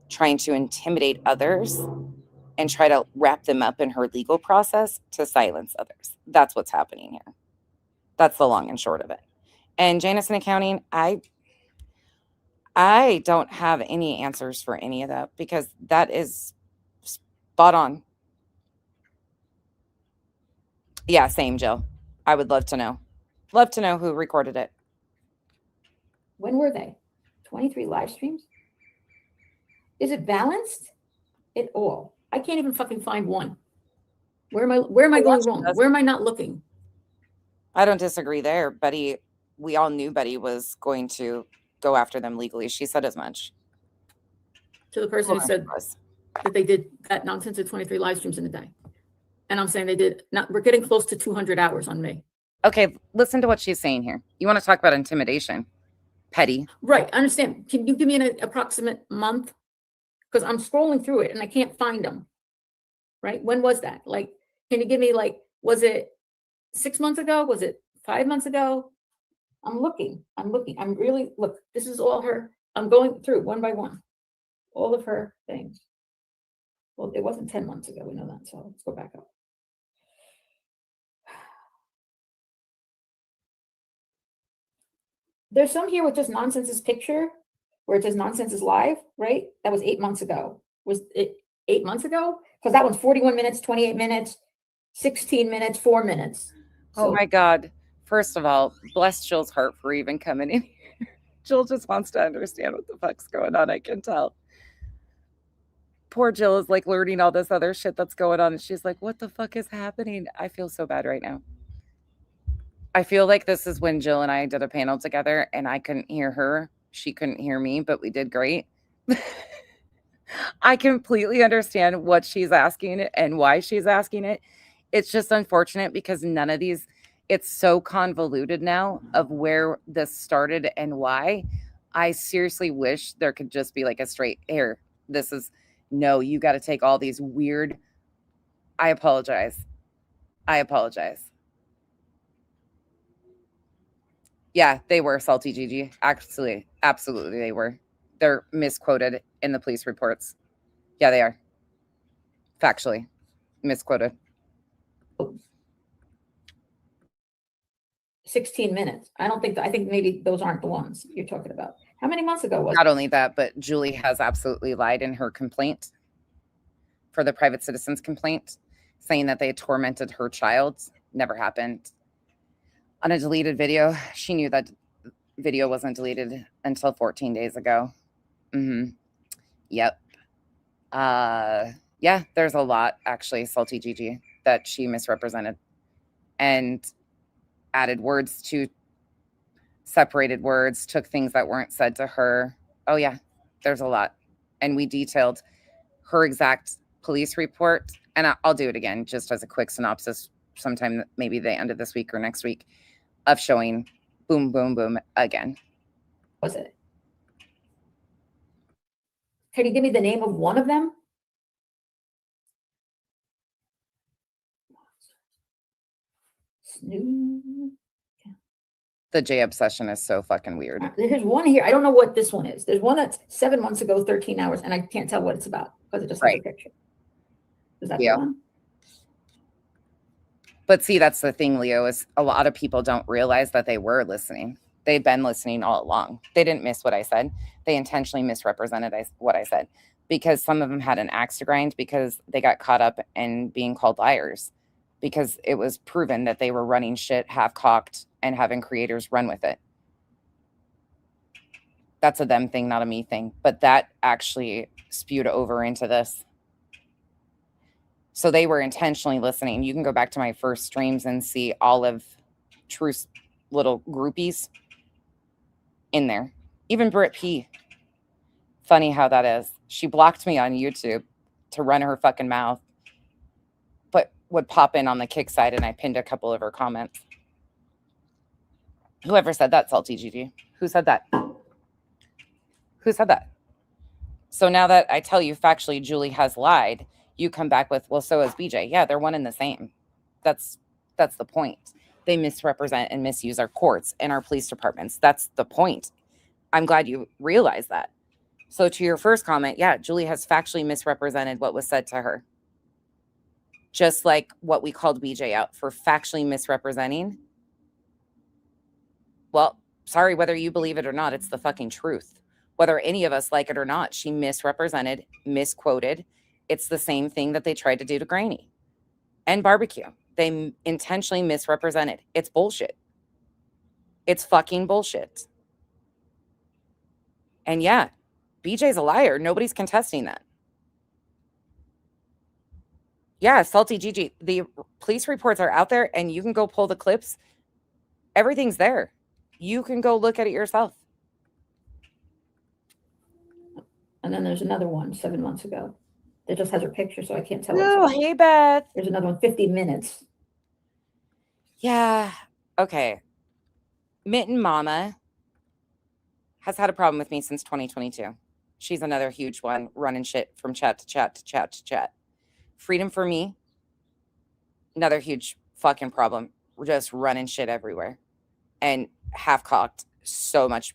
trying to intimidate others and try to wrap them up in her legal process to silence others. That's what's happening here. That's the long and short of it. And Janice in accounting, I don't have any answers for any of that because that is spot on. Yeah, same, Jill. I would love to know. Love to know who recorded it.
When were they? 23 live streams? Is it balanced at all? I can't even fucking find one. Where am I going wrong? Where am I not looking?
I don't disagree there. Betty, we all knew Betty was going to go after them legally. She said as much.
To the person who said that they did that nonsense at 23 live streams in a day. And I'm saying they did not, we're getting close to 200 hours on me.
Okay, listen to what she's saying here. You want to talk about intimidation? Petty.
Right, I understand. Can you give me an approximate month? Because I'm scrolling through it and I can't find them. Right? When was that? Like, can you give me like, was it 6 months ago? Was it 5 months ago? I'm looking. I'm really, look, this is all her. I'm going through one by one. All of her things. Well, it wasn't 10 months ago. We know that. So let's go back up. There's some here with just Nonsense's picture where it says Nonsense is live, right? That was 8 months ago. Was it 8 months ago? Because that one's 41 minutes, 28 minutes, 16 minutes, 4 minutes.
So, oh my God. First of all, bless Jill's heart for even coming in here. Jill just wants to understand what the fuck's going on, I can tell. Poor Jill is like learning all this other shit that's going on. And she's like, what the fuck is happening? I feel so bad right now. I feel like this is when Jill and I did a panel together and I couldn't hear her. She couldn't hear me, but we did great. I completely understand what she's asking and why she's asking it. It's just unfortunate because none of these, it's so convoluted now of where this started and why. I seriously wish there could just be like a straight here. This is no, you got to take all these weird. I apologize. I apologize. Yeah, they were salty Gigi. Actually, absolutely they were. They're misquoted in the police reports. Yeah, they are. Factually misquoted.
16 minutes. I don't think, I think maybe those aren't the ones you're talking about. How many months ago was
Not only that, but Julie has absolutely lied in her complaint for the private citizen's complaint, saying that they tormented her child. Never happened. On a deleted video, she knew that video wasn't deleted until 14 days ago. Yep. Yeah, there's a lot actually, salty Gigi, that she misrepresented and added words to separated words, took things that weren't said to her. Oh yeah, there's a lot. And we detailed her exact police report. And I'll do it again just as a quick synopsis sometime, maybe the end of this week or next week, of showing boom, boom, boom again.
was it? Can you give me the name of one of them? Snoo.
The J obsession is so fucking weird.
There's one here. I don't know what this one is. There's one that's 7 months ago, 13 hours, and I can't tell what it's about because it just has a picture. Is that the one?
But see, that's the thing, Leo, is a lot of people don't realize that they were listening. They've been listening all along. They didn't miss what I said. They intentionally misrepresented what I said because some of them had an axe to grind because they got caught up in being called liars because it was proven that they were running shit half-cocked and having creators run with it. That's a them thing, not a me thing. But that actually spewed over into this. So they were intentionally listening. You can go back to my first streams and see all of Truth's little groupies in there. Even Britt P. Funny how that is. She blocked me on YouTube to run her fucking mouth, but would pop in on the kick side, and I pinned a couple of her comments. Whoever said that, salty GG? Who said that? Who said that? So now that I tell you factually Julie has lied, you come back with, well, so is BJ. Yeah, they're one and the same. That's the point. They misrepresent and misuse our courts and our police departments. That's the point. I'm glad you realize that. So to your first comment, yeah, Julie has factually misrepresented what was said to her. Just like what we called BJ out for factually misrepresenting. Well, sorry, whether you believe it or not, it's the fucking truth. Whether any of us like it or not, she misrepresented, misquoted. It's the same thing that they tried to do to Granny and Barbecue. They intentionally misrepresented. It's bullshit. It's fucking bullshit. And yeah, BJ's a liar. Nobody's contesting that. Yeah, salty Gigi. The police reports are out there and you can go pull the clips. Everything's there. You can go look at it yourself.
And then there's another one 7 months ago that just has her picture, so I can't tell.
Oh, hey, Beth.
There's another one, 50 minutes.
Yeah. Okay. Mitten Mama has had a problem with me since 2022. She's another huge one, running shit from chat to chat to chat to chat. Freedom for Me, another huge fucking problem. We're just running shit everywhere. And half-cocked, so much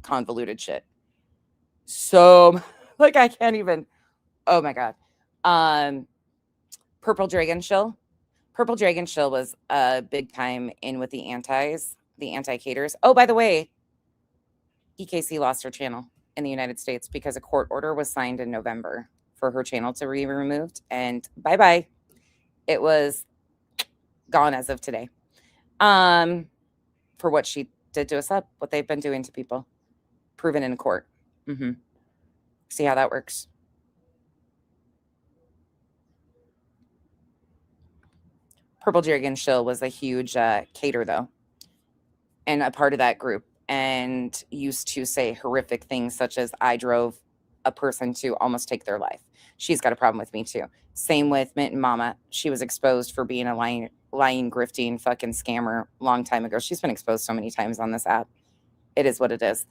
convoluted shit. So, like, I can't even, oh my God. Purple Dragon Shill. Purple Dragon Shill was a big time in with the anti-caters. Oh, by the way, EKC lost her channel in the United States because a court order was signed in November for her channel to be removed. And bye-bye. It was gone as of today. For what she did to us up, what they've been doing to people. Proven in court. See how that works. Purple Dragon Shill was a huge cater, though, and a part of that group, and used to say horrific things such as, I drove a person to almost take their life. She's got a problem with me, too. Same with Mint and Mama. She was exposed for being a lying, grifting, fucking scammer long time ago. She's been exposed so many times on this app. It is what it is.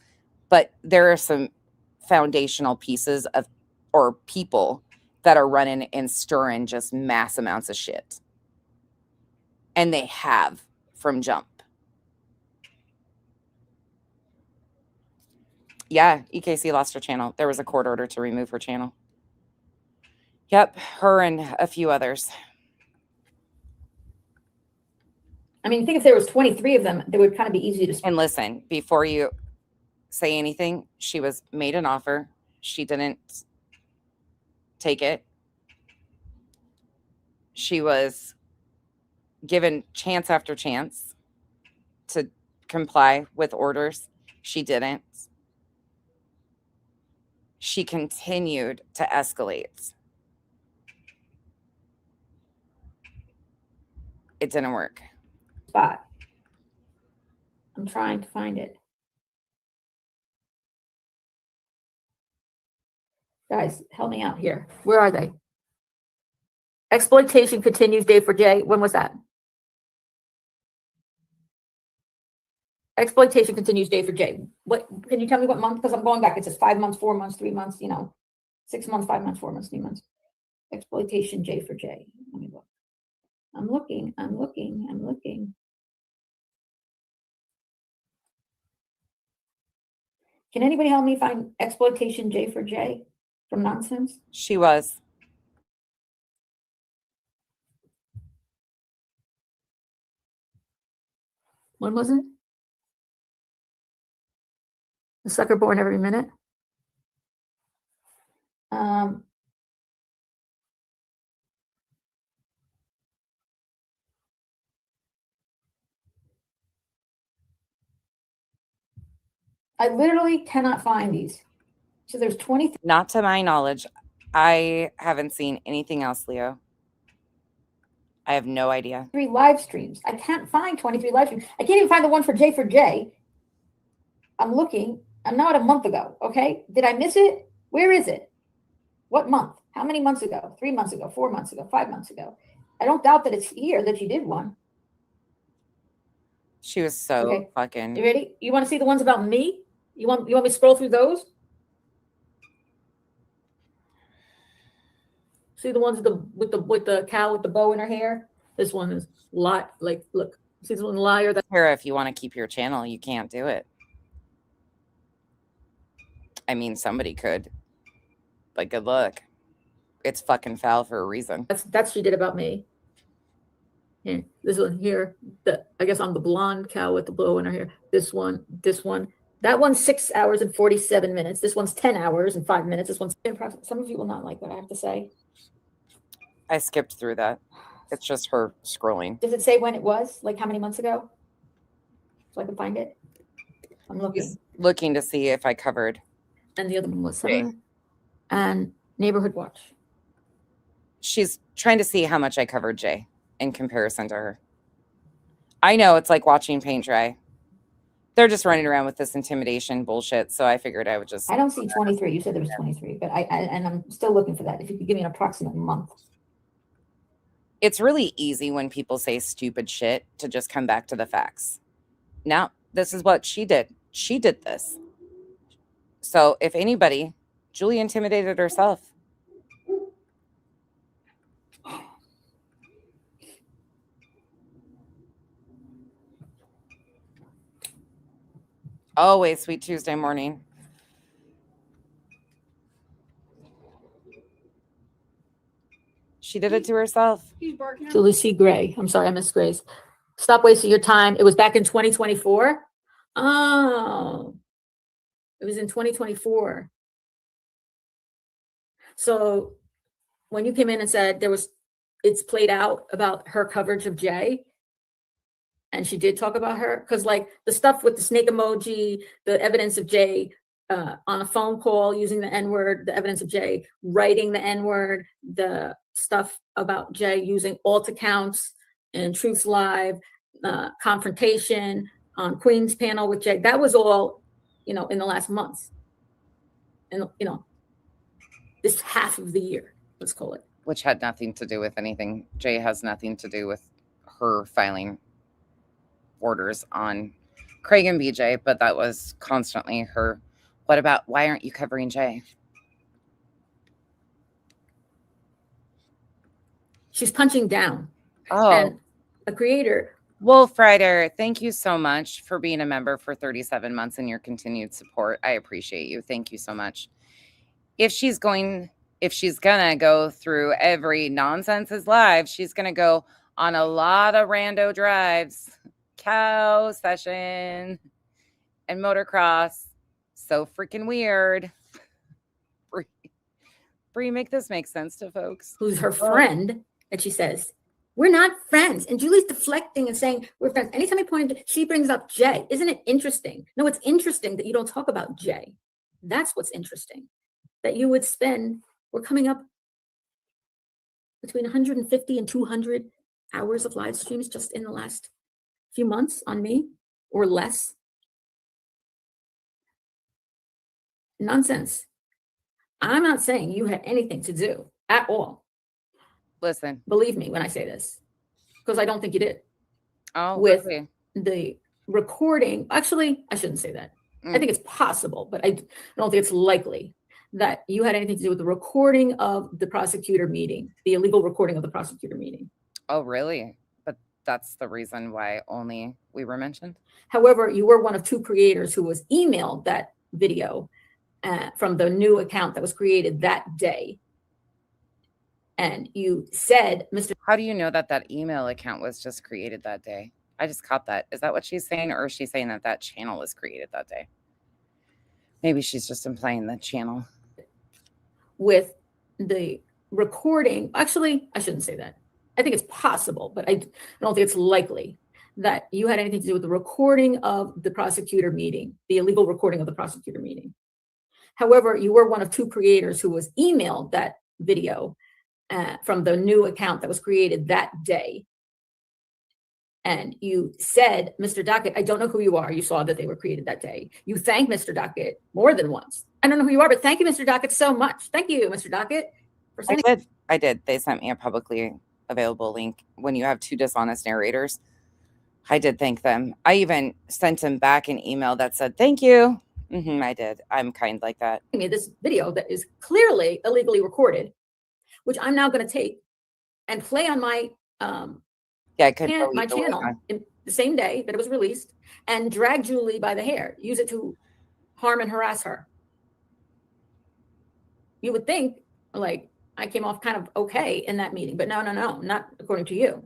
But there are some foundational pieces of, or people that are running and stirring just mass amounts of shit. And they have from jump. Yeah, EKC lost her channel. There was a court order to remove her channel. Yep, her and a few others.
I mean, I think if there was 23 of them, they would kind of be easy to.
And listen, before you say anything, she was made an offer. She didn't take it. She was given chance after chance to comply with orders. She didn't. She continued to escalate. It didn't work.
Spot. I'm trying to find it. Guys, help me out here. Where are they? Exploitation continues day for day. When was that? Exploitation continues day for day. What can you tell me what month? Because I'm going back. It says 5 months, 4 months, 3 months, 6 months, 5 months, 4 months, 3 months. Exploitation J for J. Let me look. I'm looking. Can anybody help me find exploitation J for J from nonsense?
She was.
When was it? The sucker born every minute. I literally cannot find these. So there's 23.
Not to my knowledge. I haven't seen anything else, Leo. I have no idea.
3 live streams. I can't find 23 live streams. I can't even find the one for J. I'm looking. I'm now at a month ago. Okay. Did I miss it? Where is it? What month? How many months ago? 3 months ago, 4 months ago, 5 months ago. I don't doubt that it's here that you did one.
She was so fucking.
You ready? You want to see the ones about me? You want me to scroll through those? See the ones with the cow with the bow in her hair? This one is look. See this one, liar.
Tara, if you want to keep your channel, you can't do it. I mean, somebody could. But good luck. It's fucking foul for a reason.
That's she did about me. Yeah, this one here. I guess I'm the blonde cow with the bow in her hair. This one. That one's 6 hours and 47 minutes. This one's 10 hours and 5 minutes. This one's some of you will not like what I have to say.
I skipped through that. It's just her scrolling.
Does it say when it was? Like how many months ago? So I can find it. I'm looking.
He's looking to see if I covered.
And the other one was summer and neighborhood watch.
She's trying to see how much I covered Jay in comparison to her. I know it's like watching paint dry. They're just running around with this intimidation bullshit. So I figured I would just.
I don't see 23. You said there was 23, but and I'm still looking for that. If you could give me an approximate month.
It's really easy when people say stupid shit to just come back to the facts. Now, this is what she did. She did this. So if anybody, Julie intimidated herself. Always sweet Tuesday morning. She did it to herself.
Julie C. Gray. I'm sorry, I missed Grace. Stop wasting your time. It was back in 2024. Oh, it was in 2024. So when you came in and said it's played out about her coverage of Jay, and she did talk about her, because like the stuff with the snake emoji, the evidence of Jay on a phone call using the N-word, the evidence of Jay writing the N-word, the stuff about Jay using alt accounts and Truth Live, confrontation on Queen's panel with Jay. That was all, in the last month. And, this half of the year, let's call it.
Which had nothing to do with anything. Jay has nothing to do with her filing orders on Craig and BJ, but that was constantly her. What about, why aren't you covering Jay?
She's punching down.
Oh.
And a creator.
Wolf Rider, thank you so much for being a member for 37 months and your continued support. I appreciate you. Thank you so much. If she's gonna go through every Nonsense is Live, she's gonna go on a lot of rando drives, cow session, and motocross. So freaking weird. Bree, make this make sense to folks.
Who's her friend, and she says, we're not friends. And Julie's deflecting and saying, we're friends. Anytime I point, she brings up Jay. Isn't it interesting? No, it's interesting that you don't talk about Jay. That's what's interesting. That you would spend, we're coming up between 150 and 200 hours of live streams just in the last few months on me, or less. Nonsense. I'm not saying you had anything to do at all.
Listen.
Believe me when I say this, because I don't think you did.
Oh,
with
really?
The recording. Actually, I shouldn't say that. I think it's possible, but I don't think it's likely that you had anything to do with the recording of the prosecutor meeting, the illegal recording of the prosecutor meeting.
Oh, really? But that's the reason why only we were mentioned?
However, you were one of two creators who was emailed that video from the new account that was created that day. And you said, Mr.
How do you know that that email account was just created that day? I just caught that. Is that what she's saying? Or is she saying that that channel was created that day? Maybe she's just implying the channel.
With the recording. Actually, I shouldn't say that. I think it's possible, but I don't think it's likely that you had anything to do with the recording of the prosecutor meeting, the illegal recording of the prosecutor meeting. However, you were one of two creators who was emailed that video from the new account that was created that day. And you said, Mr. Dockett, I don't know who you are. You saw that they were created that day. You thanked Mr. Dockett more than once. I don't know who you are, but thank you, Mr. Dockett, so much. Thank you, Mr. Dockett. For sending
I did. They sent me a publicly available link. When you have two dishonest narrators, I did thank them. I even sent him back an email that said, thank you. I did. I'm kind like that.
This video that is clearly illegally recorded, which I'm now going to take and play on my my channel in the same day that it was released, and drag Julie by the hair, use it to harm and harass her. You would think like I came off kind of okay in that meeting, but no, not according to you.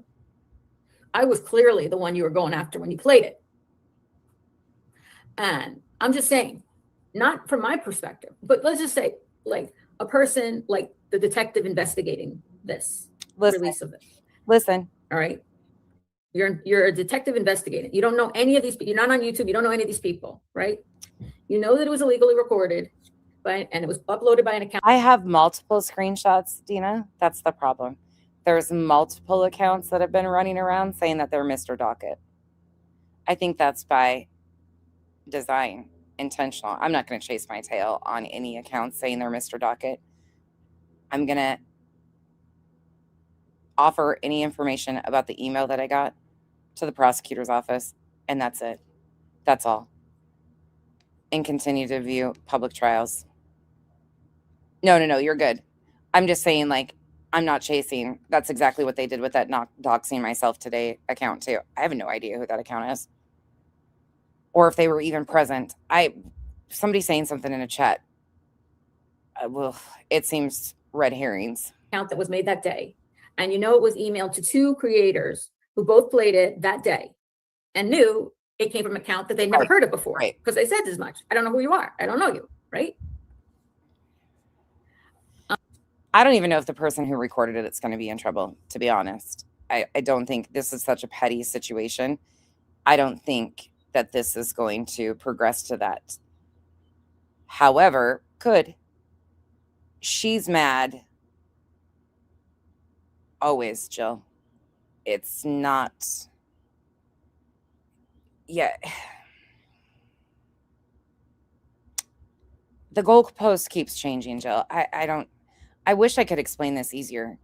I was clearly the one you were going after when you played it. And I'm just saying, not from my perspective, but let's just say like a person like the detective investigating this release of this.
Listen.
All right. You're a detective investigating. You don't know any of these people. You're not on YouTube. You don't know any of these people, right? You know that it was illegally recorded, and it was uploaded by an account.
I have multiple screenshots, Dina. That's the problem. There's multiple accounts that have been running around saying that they're Mr. Dockett. I think that's by design, intentional. I'm not going to chase my tail on any accounts saying they're Mr. Dockett. I'm going to offer any information about the email that I got to the prosecutor's office, and that's it. That's all. And continue to view public trials. No, you're good. I'm just saying, like, I'm not chasing. That's exactly what they did with that not doxing myself today account too. I have no idea who that account is, or if they were even present. Somebody saying something in a chat. Well, it seems red herrings.
Account that was made that day. And you know it was emailed to two creators who both played it that day and knew it came from an account that they never heard of before.
Right.
Because they said as much. I don't know who you are. I don't know you, right?
I don't even know if the person who recorded it is going to be in trouble, to be honest. I don't think this is such a petty situation. I don't think that this is going to progress to that. However, she's mad. Always, Jill. it's not. Yeah. The goalpost keeps changing, Jill. I wish I could explain this easier.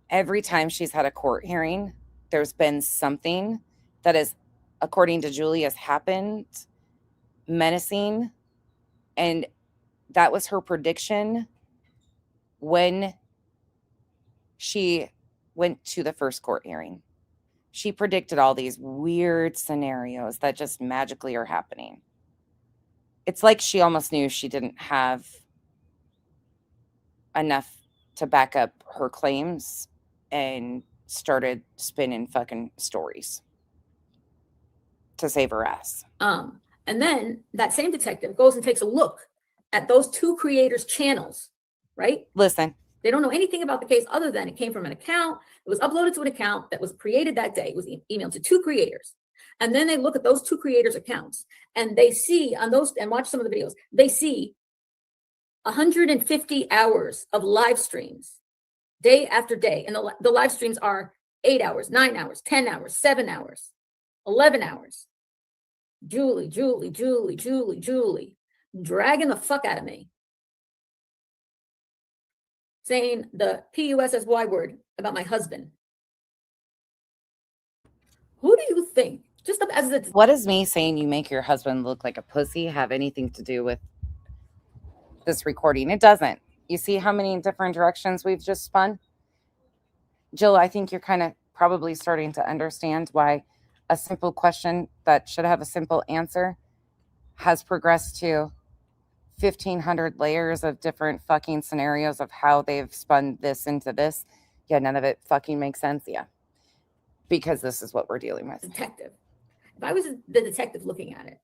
Every time she's had a court hearing, there's been something that is, according to Julie, has happened, menacing, and that was her prediction when she went to the first court hearing. She predicted all these weird scenarios that just magically are happening. It's like she almost knew she didn't have enough to back up her claims and started spinning fucking stories to save her ass.
And then that same detective goes and takes a look at those two creators' channels, right?
Listen,
they don't know anything about the case other than it came from an account. It was uploaded to an account that was created that day. It was emailed to two creators. And then they look at those two creators' accounts and they see on those, and watch some of the videos, they see 150 hours of live streams day after day. And the live streams are 8 hours, 9 hours, 10 hours, 7 hours, 11 hours. Julie, dragging the fuck out of me. Saying the PUSSY word about my husband. Who do you think? Just as a,
what does me saying you make your husband look like a pussy have anything to do with this recording? It doesn't. You see how many different directions we've just spun? Jill, I think you're kind of probably starting to understand why a simple question that should have a simple answer has progressed to 1,500 layers of different fucking scenarios of how they've spun this into this. Yeah, none of it fucking makes sense. Yeah. Because this is what we're dealing with.
Detective. If I was the detective looking at it,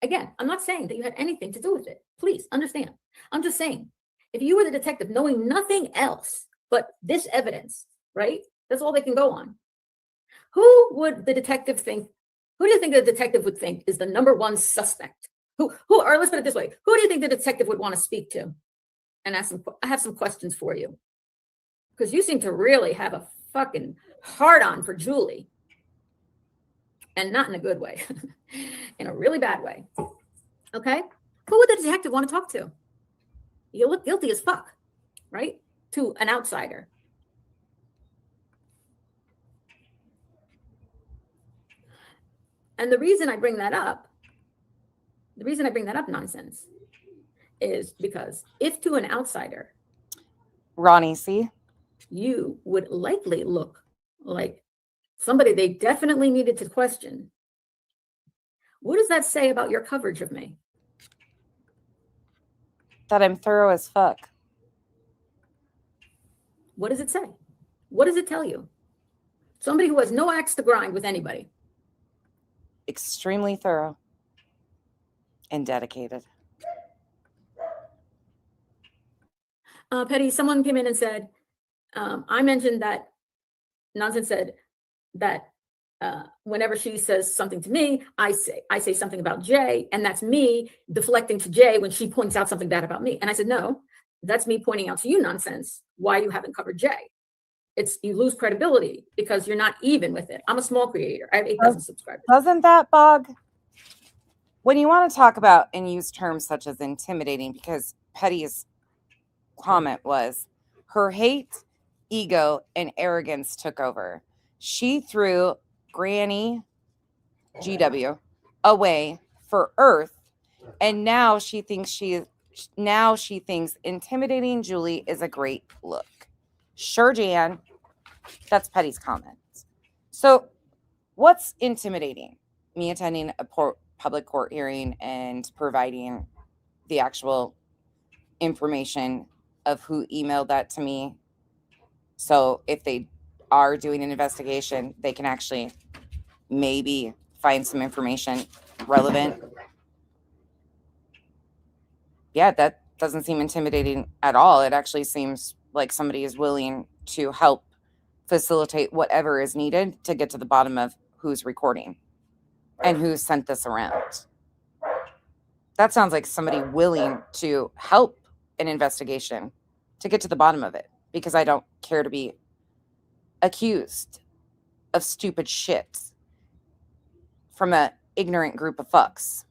again, I'm not saying that you had anything to do with it. Please understand. I'm just saying, if you were the detective knowing nothing else but this evidence, right? That's all they can go on. Who would the detective think? Who do you think the detective would think is the number one suspect? Who, or let's put it this way, who do you think the detective would want to speak to? And ask them, I have some questions for you. Because you seem to really have a fucking hard on for Julie. And not in a good way, in a really bad way. Okay? Who would the detective want to talk to? You look guilty as fuck, right? To an outsider. And the reason I bring that up, nonsense, is because if to an outsider,
Ronnie, see,
you would likely look like somebody they definitely needed to question. What does that say about your coverage of me?
That I'm thorough as fuck.
What does it say? What does it tell you? Somebody who has no axe to grind with anybody.
Extremely thorough and dedicated.
Petty, someone came in and said, I mentioned that Nonsense said that whenever she says something to me, I say something about Jay, and that's me deflecting to Jay when she points out something bad about me. And I said, no, that's me pointing out to you, Nonsense, why you haven't covered Jay. It's you lose credibility because you're not even with it. I'm a small creator. I have 8,000 subscribers.
Doesn't that bog? When you want to talk about and use terms such as intimidating, because Petty's comment was her hate, ego, and arrogance took over. She threw Granny GW away for Earth, and now she thinks intimidating Julie is a great look. Sure, Jan. That's Petty's comments. So what's intimidating? Me attending a public court hearing and providing the actual information of who emailed that to me. So if they are doing an investigation, they can actually maybe find some information relevant. Yeah, that doesn't seem intimidating at all. It actually seems like somebody is willing to help facilitate whatever is needed to get to the bottom of who's recording and who sent this around. That sounds like somebody willing to help an investigation to get to the bottom of it, because I don't care to be accused of stupid shit from a ignorant group of fucks.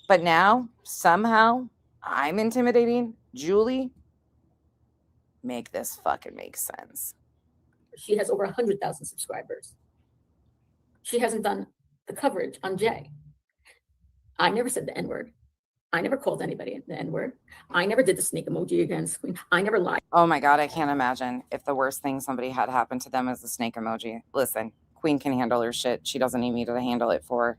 But now, somehow, I'm intimidating Julie. Make this fucking make sense.
She has over 100,000 subscribers. She hasn't done the coverage on Jay. I never said the N-word. I never called anybody the N-word. I never did the snake emoji against Queen. I never lied.
Oh my God, I can't imagine if the worst thing somebody had happen to them is the snake emoji. Listen, Queen can handle her shit. She doesn't need me to handle it for her.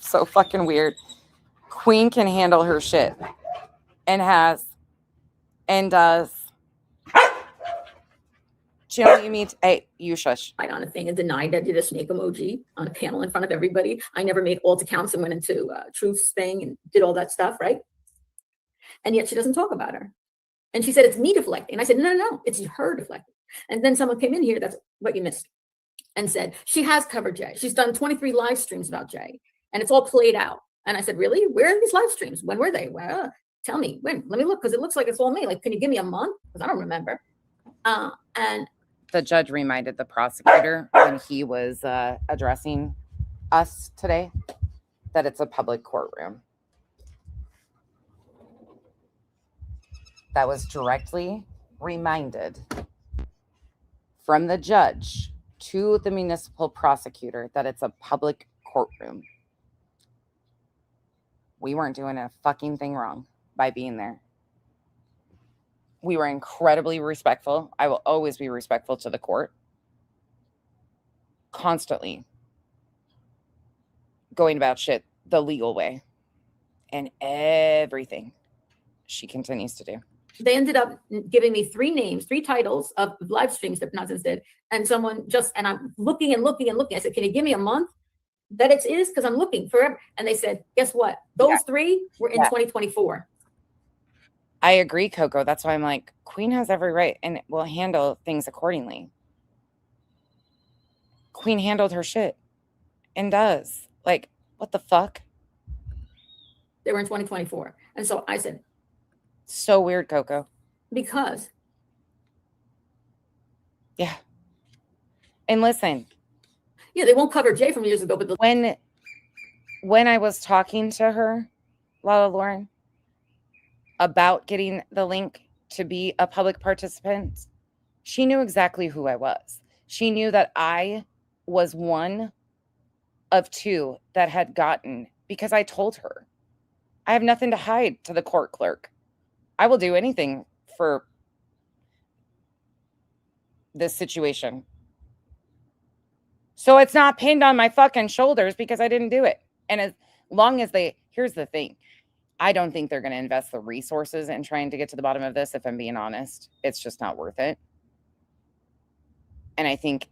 So fucking weird. Queen can handle her shit and has and does. She don't need me to, hey, you shush.
On a thing and denied I did a snake emoji on a panel in front of everybody. I never made alt accounts and went into Truth's thing and did all that stuff, right? And yet she doesn't talk about her. And she said, it's me deflecting. And I said, no, it's her deflecting. And then someone came in here, that's what you missed, and said, she has covered Jay. She's done 23 live streams about Jay, and it's all played out. And I said, really? Where are these live streams? When were they? Well, tell me, when? Let me look, because it looks like it's all me. Like, can you give me a month? Because I don't remember. And
the judge reminded the prosecutor when he was addressing us today that it's a public courtroom. That was directly reminded from the judge to the municipal prosecutor that it's a public courtroom. We weren't doing a fucking thing wrong by being there. We were incredibly respectful. I will always be respectful to the court. Constantly going about shit the legal way. And everything she continues to do.
They ended up giving me 3 names, 3 titles of live streams that Nonsense did. And someone just, and I'm looking and looking and looking. I said, can you give me a month that it is? Because I'm looking forever. And they said, guess what? Those 3 were in 2024.
I agree, Coco. That's why I'm like, Queen has every right and will handle things accordingly. Queen handled her shit and does. Like, what the fuck?
They were in 2024. And so I said,
so weird, Coco.
Because.
Yeah. And listen.
Yeah, they won't cover Jay from years ago, but
when I was talking to her, Lala Lauren, about getting the link to be a public participant, she knew exactly who I was. She knew that I was one of 2 that had gotten, because I told her, I have nothing to hide to the court clerk. I will do anything for this situation. So it's not pinned on my fucking shoulders because I didn't do it. And as long as here's the thing. I don't think they're going to invest the resources in trying to get to the bottom of this, if I'm being honest. It's just not worth it. And I think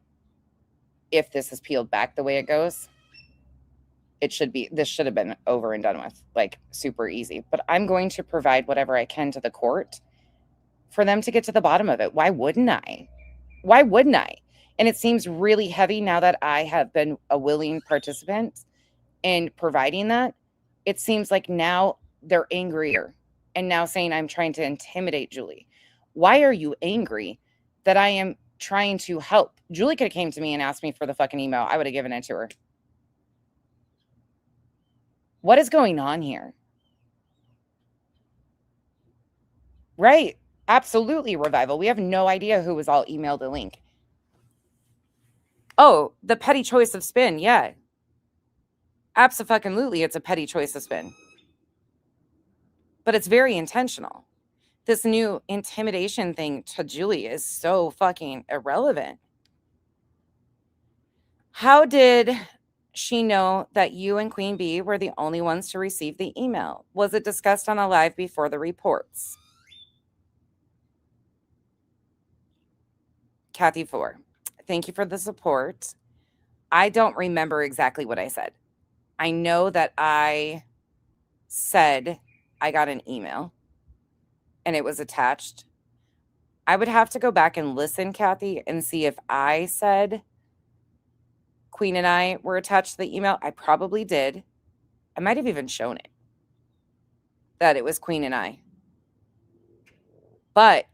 if this is peeled back the way it goes, this should have been over and done with, like super easy. But I'm going to provide whatever I can to the court for them to get to the bottom of it. Why wouldn't I? Why wouldn't I? And it seems really heavy now that I have been a willing participant in providing that. It seems like now they're angrier and now saying I'm trying to intimidate Julie. Why are you angry that I am trying to help? Julie could have came to me and asked me for the fucking email. I would have given it to her. What is going on here? Right. Absolutely, Revival. We have no idea who was all emailed the link. Oh, the petty choice of spin. Yeah. Abso-fucking-lutely, it's a petty choice of spin. But it's very intentional. This new intimidation thing to Julie is so fucking irrelevant. How did she know that you and Queen Bee were the only ones to receive the email? Was it discussed on a live before the reports? Kathy 4, thank you for the support. I don't remember exactly what I said. I know that I said I got an email and it was attached. I would have to go back and listen, Kathy, and see if I said Queen and I were attached to the email. I probably did. I might have even shown it that it was Queen and I. But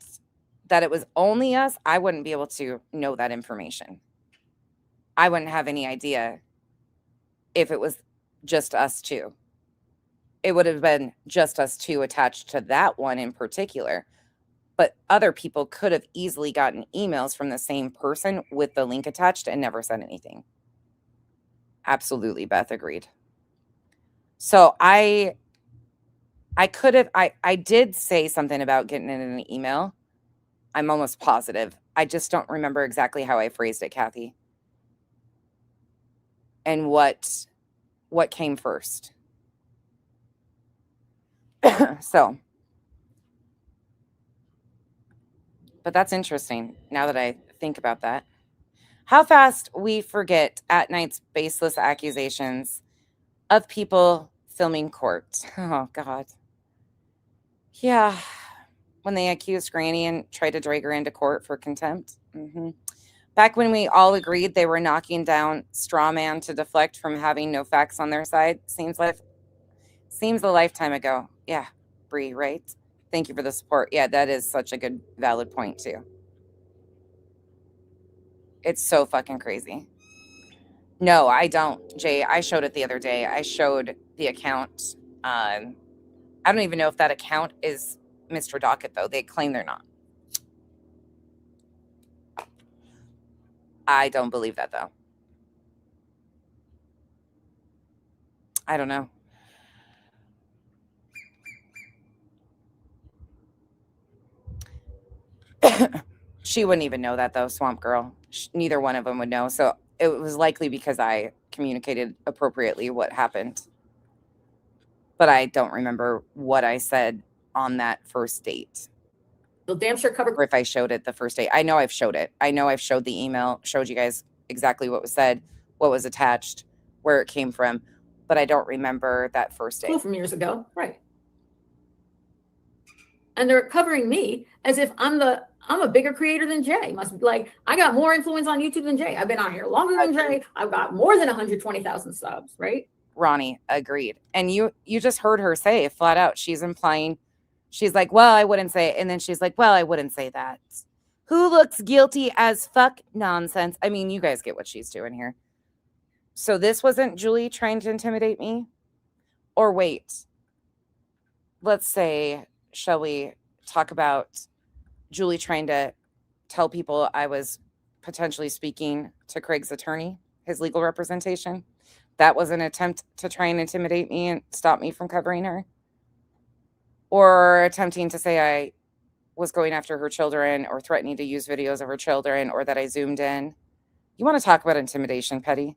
that it was only us, I wouldn't be able to know that information. I wouldn't have any idea if it was just us two. It would have been just us two attached to that one in particular. But other people could have easily gotten emails from the same person with the link attached and never said anything. Absolutely, Beth agreed. So I did say something about getting it in an email. I'm almost positive. I just don't remember exactly how I phrased it, Kathy. And what came first. So, but that's interesting now that I think about that. How fast we forget at night's baseless accusations of people filming court. Oh, God. Yeah. When they accused Granny and tried to drag her into court for contempt. Back when we all agreed they were knocking down straw man to deflect from having no facts on their side. Seems a lifetime ago. Yeah, Bree, right? Thank you for the support. Yeah, that is such a good, valid point, too. It's so fucking crazy. No, I don't, Jay. I showed it the other day. I showed the account. I don't even know if that account is Mr. Docket, though. They claim they're not. I don't believe that, though. I don't know. She wouldn't even know that, though, Swamp Girl. Neither one of them would know. So it was likely because I communicated appropriately what happened. But I don't remember what I said on that first date.
The damn sure covered.
Or if I showed it the first date. I know I've showed it. I know I've showed the email, showed you guys exactly what was said, what was attached, where it came from. But I don't remember that first date.
From years ago. Right. And they're covering me as if I'm a bigger creator than Jay. Must be like, I got more influence on YouTube than Jay. I've been on here longer than Jay. I've got more than 120,000 subs, right?
Ronnie, agreed. And you just heard her say flat out, she's implying, she's like, well, I wouldn't say it. And then she's like, well, I wouldn't say that. Who looks guilty as fuck nonsense? I mean, you guys get what she's doing here. So this wasn't Julie trying to intimidate me? Or wait, let's say, shall we talk about Julie trying to tell people I was potentially speaking to Craig's attorney, his legal representation? That was an attempt to try and intimidate me and stop me from covering her? Or attempting to say I was going after her children or threatening to use videos of her children or that I zoomed in? You want to talk about intimidation, Petty?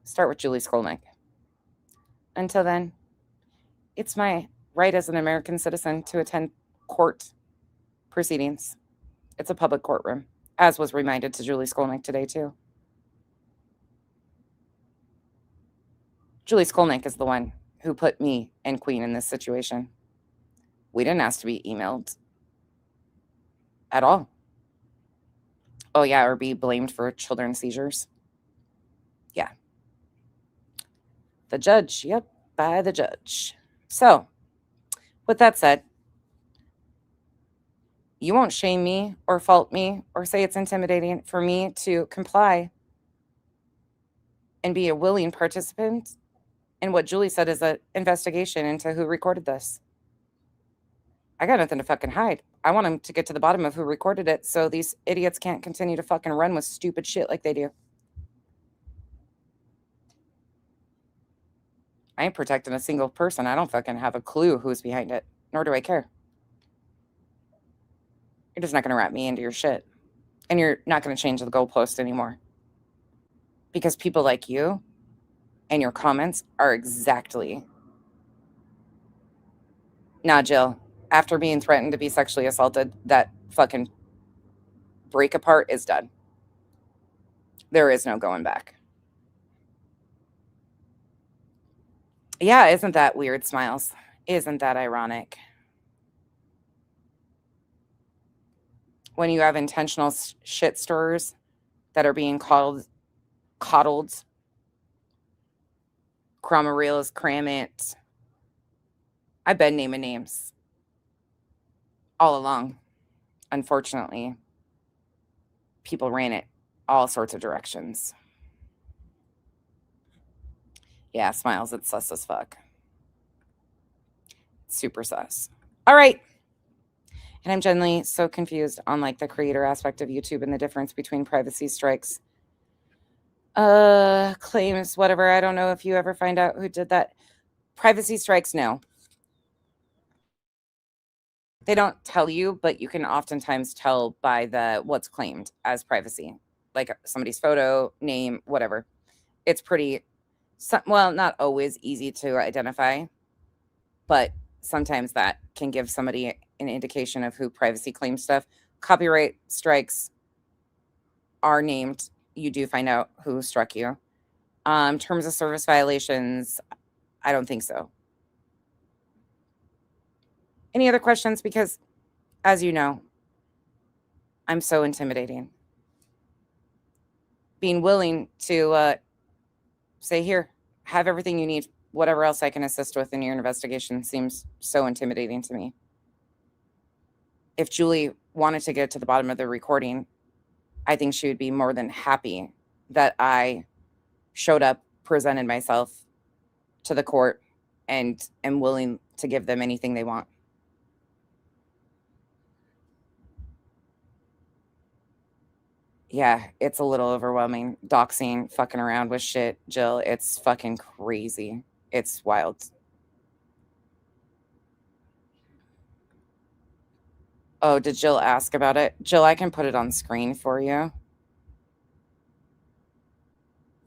Start with Julie Skolnick. Until then, it's my right as an American citizen to attend court proceedings. It's a public courtroom, as was reminded to Julie Skolnick today, too. Julie Skolnick is the one who put me and Queen in this situation. We didn't ask to be emailed at all. Oh, yeah, or be blamed for children's seizures. Yeah. The judge, yep, by the judge. So, with that said, you won't shame me or fault me or say it's intimidating for me to comply and be a willing participant in what Julie said is an investigation into who recorded this. I got nothing to fucking hide. I want them to get to the bottom of who recorded it so these idiots can't continue to fucking run with stupid shit like they do. I ain't protecting a single person. I don't fucking have a clue who's behind it, nor do I care. You're just not going to wrap me into your shit. And you're not going to change the goalpost anymore. Because people like you and your comments are exactly... Nah, Jill. After being threatened to be sexually assaulted, that fucking break apart is done. There is no going back. Yeah, isn't that weird, Smiles? Isn't that ironic? When you have intentional shit stirrers that are being coddled Chromareals, Cramit. I've been naming names all along. Unfortunately, people ran it all sorts of directions. Yeah, Smiles, it's sus as fuck. Super sus. All right. And I'm generally so confused on like the creator aspect of YouTube and the difference between privacy strikes, claims, whatever. I don't know if you ever find out who did that. Privacy strikes, no. They don't tell you, but you can oftentimes tell by the what's claimed as privacy, like somebody's photo, name, whatever. It's pretty, well, not always easy to identify, but sometimes that can give somebody an indication of who privacy claims stuff. Copyright strikes are named. You do find out who struck you. Terms of service violations, I don't think so. Any other questions? Because, as you know, I'm so intimidating. Being willing to say, here, have everything you need, whatever else I can assist with in your investigation seems so intimidating to me. If Julie wanted to get to the bottom of the recording, I think she would be more than happy that I showed up, presented myself to the court, and am willing to give them anything they want. Yeah, it's a little overwhelming. Doxing, fucking around with shit, Jill. It's fucking crazy. It's wild. Oh, did Jill ask about it? Jill, I can put it on screen for you.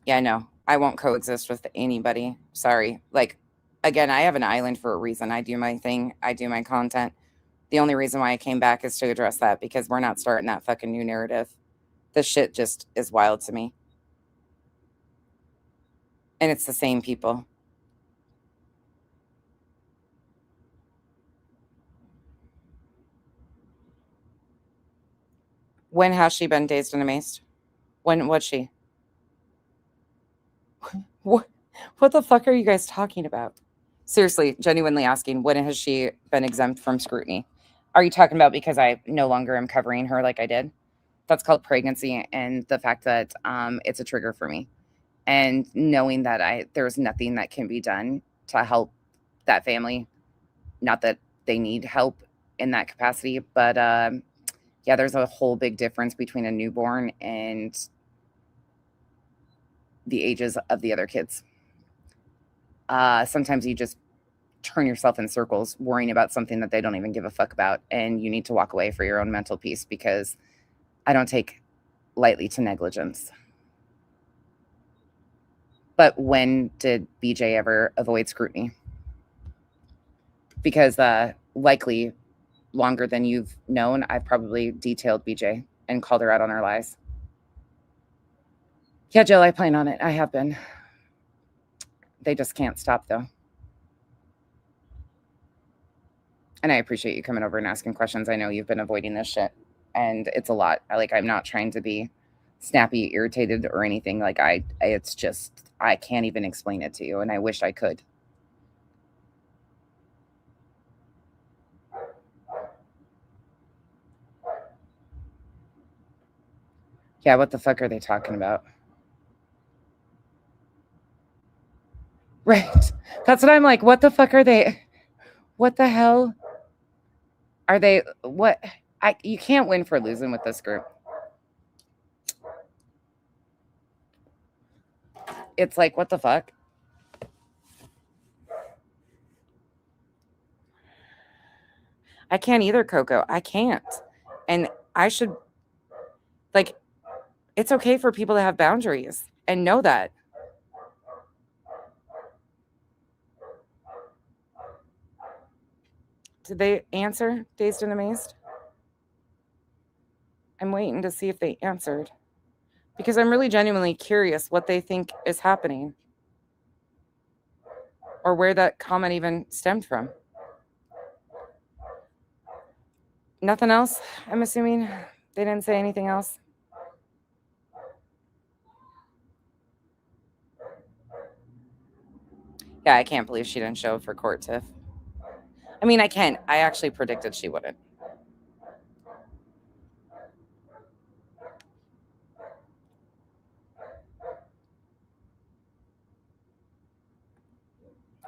Yeah, no, I won't coexist with anybody. Sorry. Like, again, I have an island for a reason. I do my thing. I do my content. The only reason why I came back is to address that, because we're not starting that fucking new narrative. This shit just is wild to me. And it's the same people. When has she been dazed and amazed? When was she? What the fuck are you guys talking about? Seriously, genuinely asking, when has she been exempt from scrutiny? Are you talking about because I no longer am covering her like I did? That's called pregnancy, and the fact that it's a trigger for me. And knowing that there's nothing that can be done to help that family. Not that they need help in that capacity, but yeah, there's a whole big difference between a newborn and the ages of the other kids. Sometimes you just turn yourself in circles worrying about something that they don't even give a fuck about, and you need to walk away for your own mental peace, because I don't take lightly to negligence. But when did BJ ever avoid scrutiny? Because likely longer than you've known, I've probably detailed BJ and called her out on her lies. Yeah, Jill, I plan on it. I have been. They just can't stop, though. And I appreciate you coming over and asking questions. I know you've been avoiding this shit, and it's a lot. I'm not trying to be snappy, irritated, or anything. It's just, I can't even explain it to you, and I wish I could. Yeah, what the fuck are they talking about? Right. That's what I'm like. What the fuck are they? What the hell are they? What? You can't win for losing with this group. It's like, what the fuck? I can't either, Coco. I can't. And I should, it's okay for people to have boundaries and know that. Did they answer, Dazed and Amazed? I'm waiting to see if they answered, because I'm really genuinely curious what they think is happening, or where that comment even stemmed from. Nothing else? I'm assuming they didn't say anything else. Yeah, I can't believe she didn't show up for court, Tiff. I mean, I can. I actually predicted she wouldn't.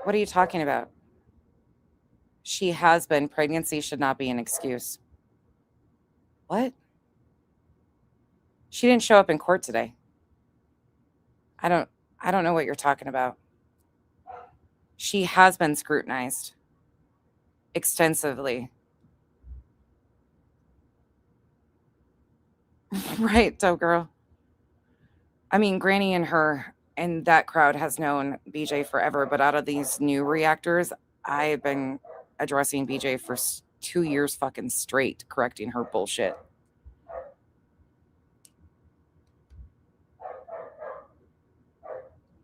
What are you talking about? She has been. Pregnancy should not be an excuse. What? She didn't show up in court today. I don't know what you're talking about. She has been scrutinized extensively. Right, dope girl. I mean, Granny and her and that crowd has known BJ forever, but out of these new reactors, I've been addressing BJ for 2 years fucking straight, correcting her bullshit.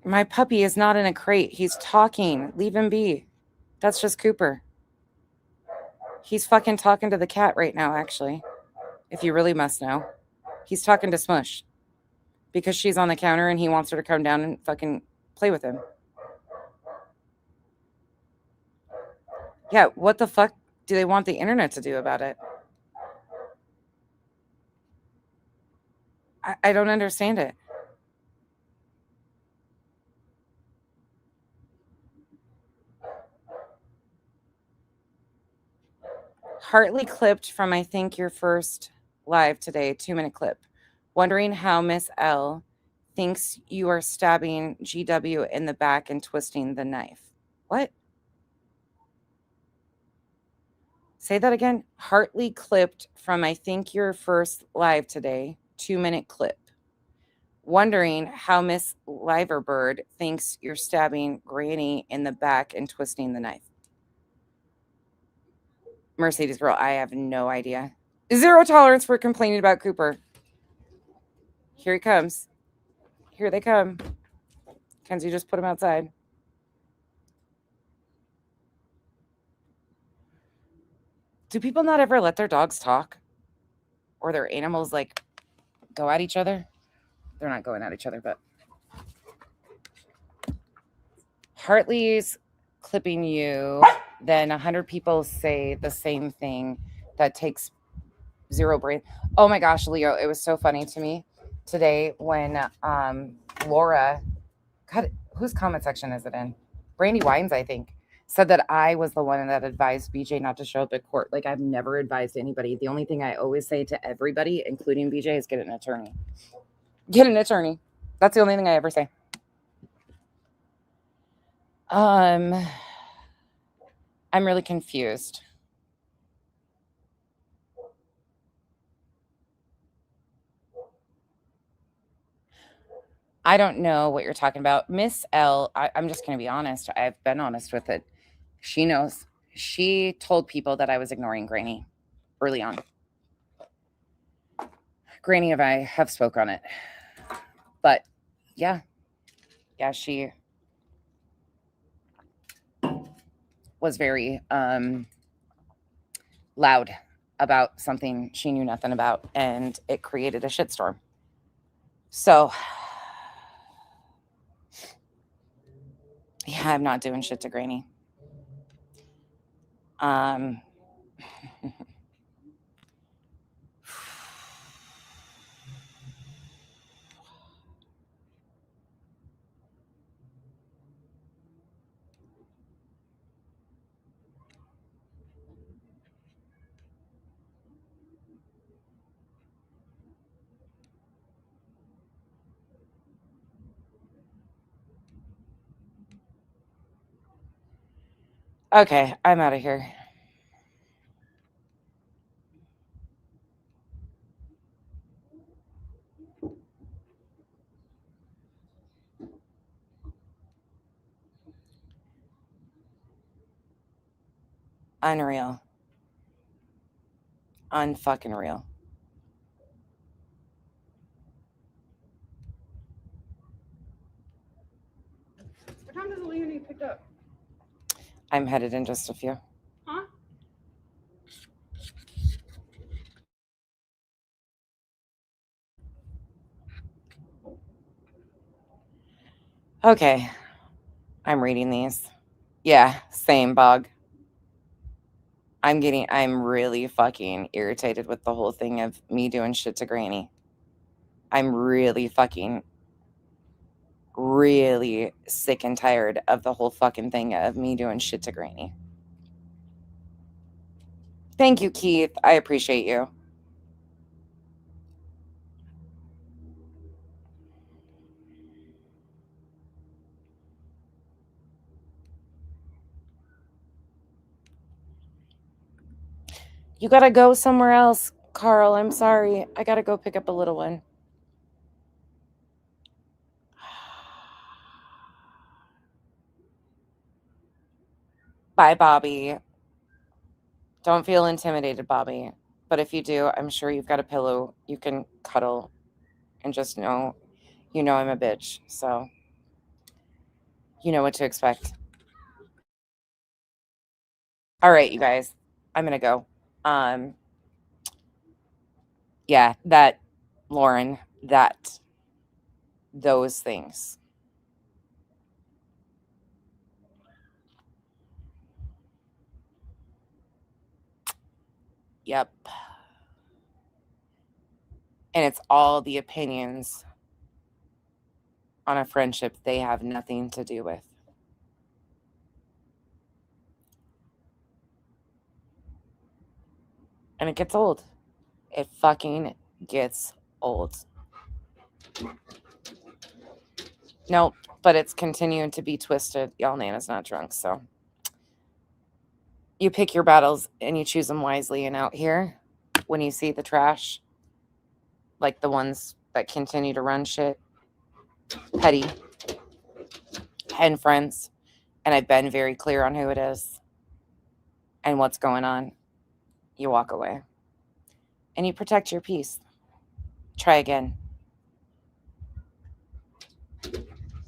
My puppy is not in a crate. He's talking. Leave him be. That's just Cooper. He's fucking talking to the cat right now, actually. If you really must know. He's talking to Smush. Because she's on the counter and he wants her to come down and fucking play with him. Yeah, what the fuck do they want the internet to do about it? I don't understand it. Hartley clipped from, I think, your first live today, 2-minute clip. Wondering how Miss L thinks you are stabbing GW in the back and twisting the knife. What? Say that again. Hartley clipped from, I think, your first live today, 2-minute clip. Wondering how Miss Liverbird thinks you're stabbing Granny in the back and twisting the knife. Mercedes girl, I have no idea. Zero tolerance for complaining about Cooper. Here he comes. Here they come. Kenzie just put him outside. Do people not ever let their dogs talk? Or their animals, like, go at each other? They're not going at each other, but... Hartley's clipping you, then 100 people say the same thing. That takes zero brain. Oh my gosh, Leo, it was so funny to me today when Laura, God, whose comment section is it in? Brandy Wines, I think, said that I was the one that advised BJ not to show up at court. Like, I've never advised anybody. The only thing I always say to everybody, including BJ, is get an attorney. Get an attorney. That's the only thing I ever say. I'm really confused. I don't know what you're talking about. Miss L, I'm just going to be honest. I've been honest with it. She knows. She told people that I was ignoring Granny early on. Granny and I have spoke on it. But yeah, she was very loud about something she knew nothing about, and it created a shitstorm. So yeah, I'm not doing shit to Granny. Okay, I'm out of here. Unreal. Unfucking real.
What time does the Leo need picked up?
I'm headed in just a few.
Huh?
Okay. I'm reading these. Yeah, same, Bog. I'm really fucking irritated with the whole thing of me doing shit to Granny. I'm really sick and tired of the whole fucking thing of me doing shit to Granny. Thank you, Keith. I appreciate you. You gotta go somewhere else, Carl. I'm sorry. I gotta go pick up a little one. Bye, Bobby. Don't feel intimidated, Bobby. But if you do, I'm sure you've got a pillow you can cuddle and just know, I'm a bitch. So you know what to expect. All right, you guys. I'm gonna go. Yeah, Lauren, those things. Yep. And it's all the opinions on a friendship they have nothing to do with. And it gets old. It fucking gets old. Nope, but it's continuing to be twisted. Y'all, Nana's not drunk, so you pick your battles and you choose them wisely. And out here, when you see the trash, like the ones that continue to run shit, petty, and friends, and I've been very clear on who it is and what's going on, you walk away. And you protect your peace. Try again.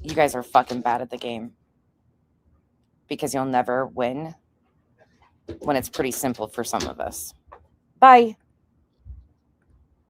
You guys are fucking bad at the game. Because you'll never win when it's pretty simple for some of us. Bye.